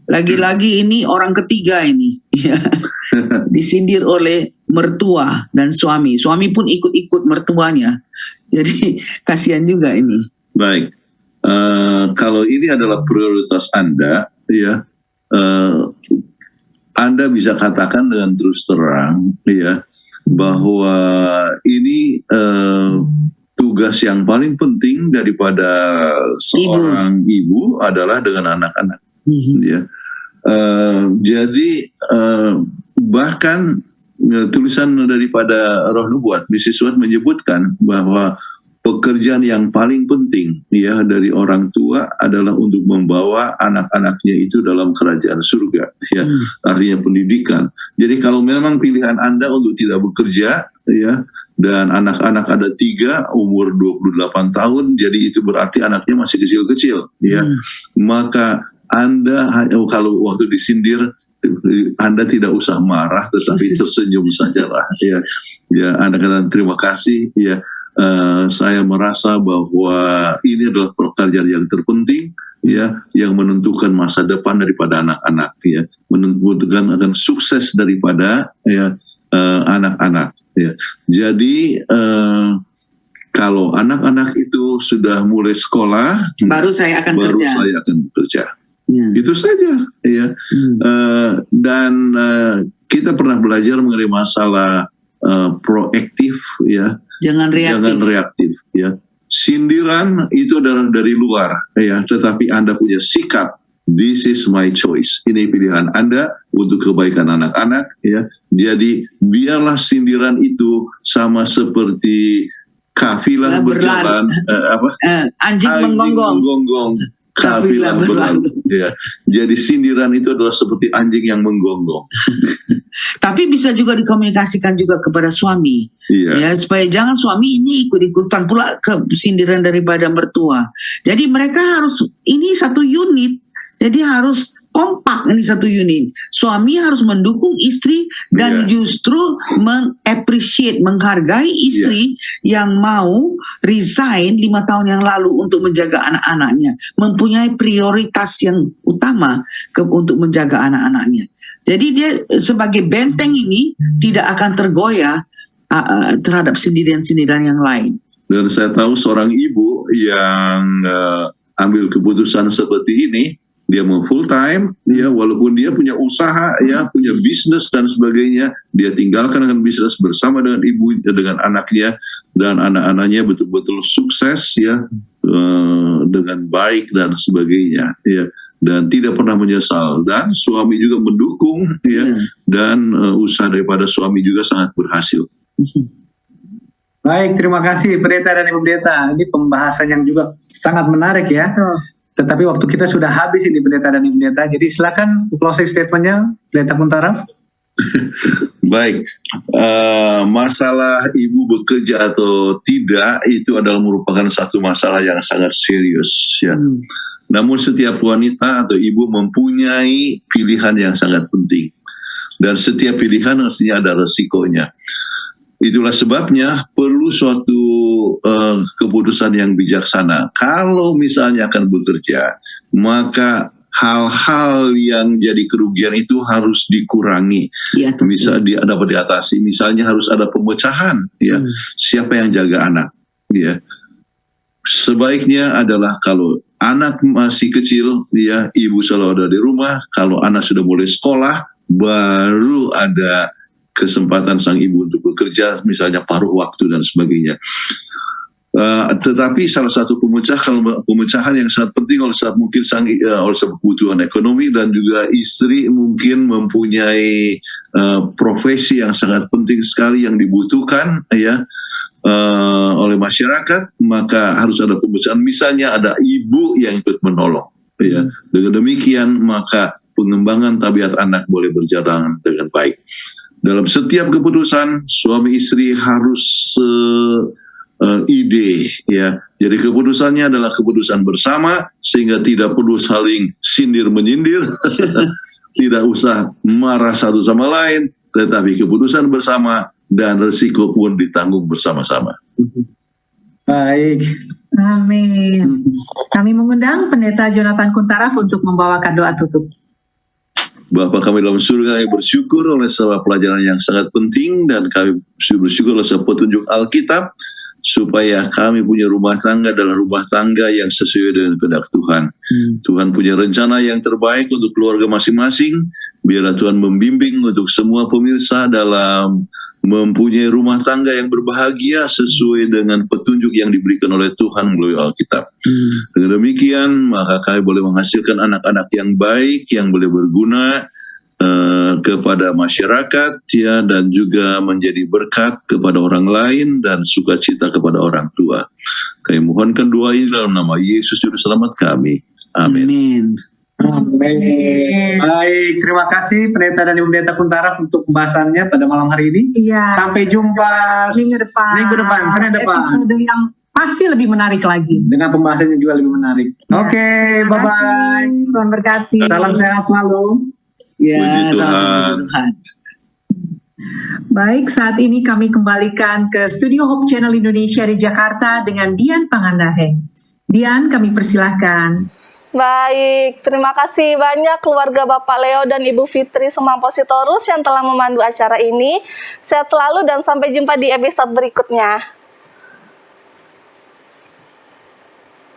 Speaker 5: lagi-lagi ini orang ketiga ini, ya. Disindir oleh mertua dan suami. Suami pun ikut-ikut mertuanya. Jadi kasihan juga ini.
Speaker 4: Baik, kalau ini adalah prioritas Anda, ya, Anda bisa katakan dengan terus terang, ya, bahwa ini tugas yang paling penting daripada seorang ibu adalah dengan anak-anak, ya. Jadi bahkan tulisan daripada Roh Nubuat, Mrs. Watt menyebutkan bahwa pekerjaan yang paling penting, ya, dari orang tua adalah untuk membawa anak-anaknya itu dalam kerajaan surga, ya, artinya pendidikan. Jadi kalau memang pilihan Anda untuk tidak bekerja, ya, dan anak-anak ada 3 umur 28 tahun, jadi itu berarti anaknya masih kecil-kecil, ya. Maka Anda kalau waktu disindir, Anda tidak usah marah, tetapi tersenyum sajalah, ya. Ya, Anda katakan terima kasih, ya. Saya merasa bahwa ini adalah pekerjaan yang terpenting, ya, yang menentukan masa depan daripada anak-anak, ya, menentukan akan sukses daripada, ya, anak-anak, ya. Jadi kalau anak-anak itu sudah mulai sekolah,
Speaker 5: baru saya akan
Speaker 4: bekerja. Ya. Itu saja, ya. Dan kita pernah belajar mengenai masalah proaktif, ya. Jangan reaktif, ya. Sindiran itu adalah dari luar, ya, tetapi Anda punya sikap, this is my choice. Ini pilihan Anda untuk kebaikan anak-anak, ya. Jadi biarlah sindiran itu sama seperti kafilah berjalan,
Speaker 5: anjing menggonggong.
Speaker 4: Kafilah berlalu, ya. Jadi sindiran itu adalah seperti anjing yang menggonggong.
Speaker 5: Tapi bisa juga dikomunikasikan juga kepada suami, ya, supaya jangan suami ini ikut-ikutan pula ke sindiran daripada mertua. Jadi mereka harus, ini satu unit, jadi harus kompak, ini satu unit. Suami harus mendukung istri dan justru mengappreciate, menghargai istri yang mau resign 5 tahun yang lalu untuk menjaga anak-anaknya, mempunyai prioritas yang utama untuk menjaga anak-anaknya. Jadi dia sebagai benteng ini tidak akan tergoyah terhadap sindiran-sindiran yang lain.
Speaker 4: Dan saya tahu seorang ibu yang ambil keputusan seperti ini, dia mau full time, ya walaupun dia punya usaha, ya punya bisnis dan sebagainya, dia tinggalkan dengan bisnis bersama dengan ibu, dengan anaknya, dan anak-anaknya betul-betul sukses, ya dengan baik dan sebagainya, ya. Dan tidak pernah menyesal, dan suami juga mendukung, ya, dan usaha daripada suami juga sangat berhasil.
Speaker 2: Baik, terima kasih Pendeta dan Ibu Pendeta. Ini pembahasan yang juga sangat menarik ya. Tetapi waktu kita sudah habis ini Pendeta dan Ibu Pendeta. Jadi silakan closing statement-nya Pendeta Kuntaraf.
Speaker 4: Baik, masalah ibu bekerja atau tidak itu adalah merupakan satu masalah yang sangat serius, ya. Namun setiap wanita atau ibu mempunyai pilihan yang sangat penting, dan setiap pilihan mestinya ada resikonya. Itulah sebabnya perlu suatu keputusan yang bijaksana. Kalau misalnya akan bekerja, maka hal-hal yang jadi kerugian itu harus dikurangi, bisa dapat diatasi. Misalnya harus ada pemecahan, ya. Siapa yang jaga anak, ya. Sebaiknya adalah kalau anak masih kecil, ya ibu selalu ada di rumah. Kalau anak sudah mulai sekolah, baru ada kesempatan sang ibu untuk bekerja, misalnya paruh waktu dan sebagainya. Tetapi salah satu pemecahan yang sangat penting oleh sebab mungkin oleh sebab kebutuhan ekonomi, dan juga istri mungkin mempunyai profesi yang sangat penting sekali yang dibutuhkan, ya, oleh masyarakat, maka harus ada pemecahan. Misalnya ada ibu yang ikut menolong, ya. Dengan demikian maka pengembangan tabiat anak boleh berjalan dengan baik. Dalam setiap keputusan suami istri harus ide, ya. Jadi keputusannya adalah keputusan bersama, sehingga tidak perlu saling sindir menyindir, tidak usah marah satu sama lain, tetapi keputusan bersama dan resiko pun ditanggung bersama-sama.
Speaker 2: Baik.
Speaker 3: Amin. Kami mengundang Pendeta Jonathan Kuntaraf untuk membawakan doa tutup.
Speaker 4: Bapa kami dalam surga, yang bersyukur oleh sebuah pelajaran yang sangat penting, dan kami bersyukur oleh sebuah petunjuk Alkitab, supaya kami punya rumah tangga adalah rumah tangga yang sesuai dengan kehendak Tuhan. Tuhan punya rencana yang terbaik untuk keluarga masing-masing. Biarlah Tuhan membimbing untuk semua pemirsa dalam mempunyai rumah tangga yang berbahagia sesuai dengan petunjuk yang diberikan oleh Tuhan melalui Alkitab. Dengan demikian, maka kami boleh menghasilkan anak-anak yang baik, yang boleh berguna kepada masyarakat, ya, dan juga menjadi berkat kepada orang lain dan sukacita kepada orang tua. Kami mohonkan doa ini dalam nama Yesus Juru Selamat kami. Amin.
Speaker 2: Amin. Baik, terima kasih Pendeta dan Ibu Pendeta Kuntaraf untuk pembahasannya pada malam hari ini.
Speaker 3: Iya.
Speaker 2: Sampai jumpa
Speaker 3: Minggu depan,
Speaker 2: Senin depan.
Speaker 3: episode yang pasti lebih menarik lagi.
Speaker 2: Dengan pembahasan yang juga lebih menarik. Oke, bye-bye.
Speaker 3: Tuhan berkati.
Speaker 2: Salam sehat selalu.
Speaker 5: Ya,
Speaker 4: Puji
Speaker 5: salam
Speaker 4: Tuhan.
Speaker 5: puji Tuhan.
Speaker 3: Baik, saat ini kami kembalikan ke Studio Hope Channel Indonesia di Jakarta dengan Dian Pangandahe. Dian, kami persilahkan.
Speaker 1: Baik, terima kasih banyak keluarga Bapak Leo dan Ibu Fitri Sumampositorus yang telah memandu acara ini. Sehat selalu dan sampai jumpa di episode berikutnya.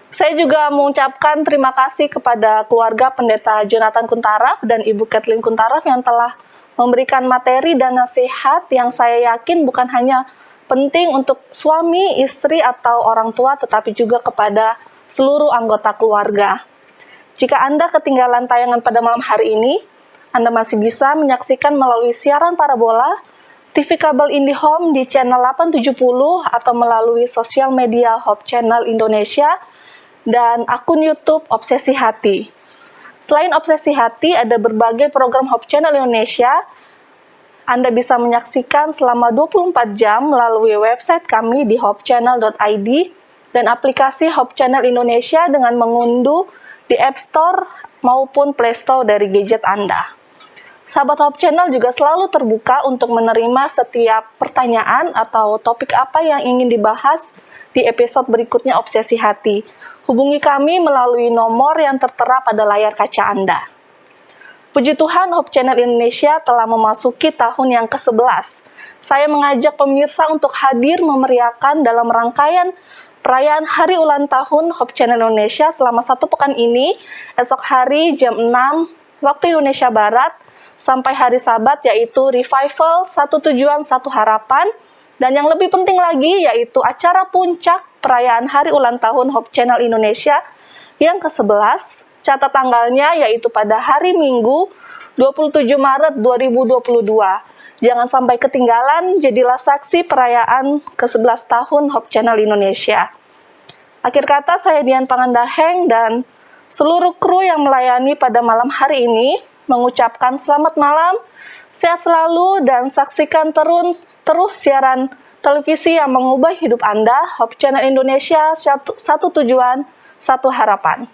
Speaker 1: Saya juga mengucapkan terima kasih kepada keluarga Pendeta Jonathan Kuntaraf dan Ibu Kathleen Kuntaraf yang telah memberikan materi dan nasihat yang saya yakin bukan hanya penting untuk suami, istri, atau orang tua, tetapi juga kepada seluruh anggota keluarga. Jika Anda ketinggalan tayangan pada malam hari ini, Anda masih bisa menyaksikan melalui siaran parabola, TV kabel IndiHome di channel 870 atau melalui sosial media Hope Channel Indonesia dan akun YouTube Obsesi Hati. Selain Obsesi Hati, ada berbagai program Hope Channel Indonesia. Anda bisa menyaksikan selama 24 jam melalui website kami di hopechannel.id dan aplikasi Hope Channel Indonesia dengan mengunduh di App Store maupun Play Store dari gadget Anda. Sahabat Hope Channel juga selalu terbuka untuk menerima setiap pertanyaan atau topik apa yang ingin dibahas di episode berikutnya Obsesi Hati. Hubungi kami melalui nomor yang tertera pada layar kaca Anda. Puji Tuhan, Hope Channel Indonesia telah memasuki tahun yang ke-11. saya mengajak pemirsa untuk hadir memeriahkan dalam rangkaian perayaan Hari Ulang Tahun Hope Channel Indonesia selama 1 pekan ini, esok hari jam 6 waktu Indonesia Barat, sampai hari Sabat yaitu Revival, Satu Tujuan, Satu Harapan, dan yang lebih penting lagi yaitu acara puncak perayaan Hari Ulang Tahun Hope Channel Indonesia yang ke-11, catat tanggalnya yaitu pada hari Minggu 27 Maret 2022. Jangan sampai ketinggalan, jadilah saksi perayaan ke-11 tahun Hope Channel Indonesia. Akhir kata, saya Dian Pangandaheng dan seluruh kru yang melayani pada malam hari ini mengucapkan selamat malam, sehat selalu, dan saksikan terus siaran televisi yang mengubah hidup Anda, Hope Channel Indonesia, Satu Tujuan, Satu Harapan.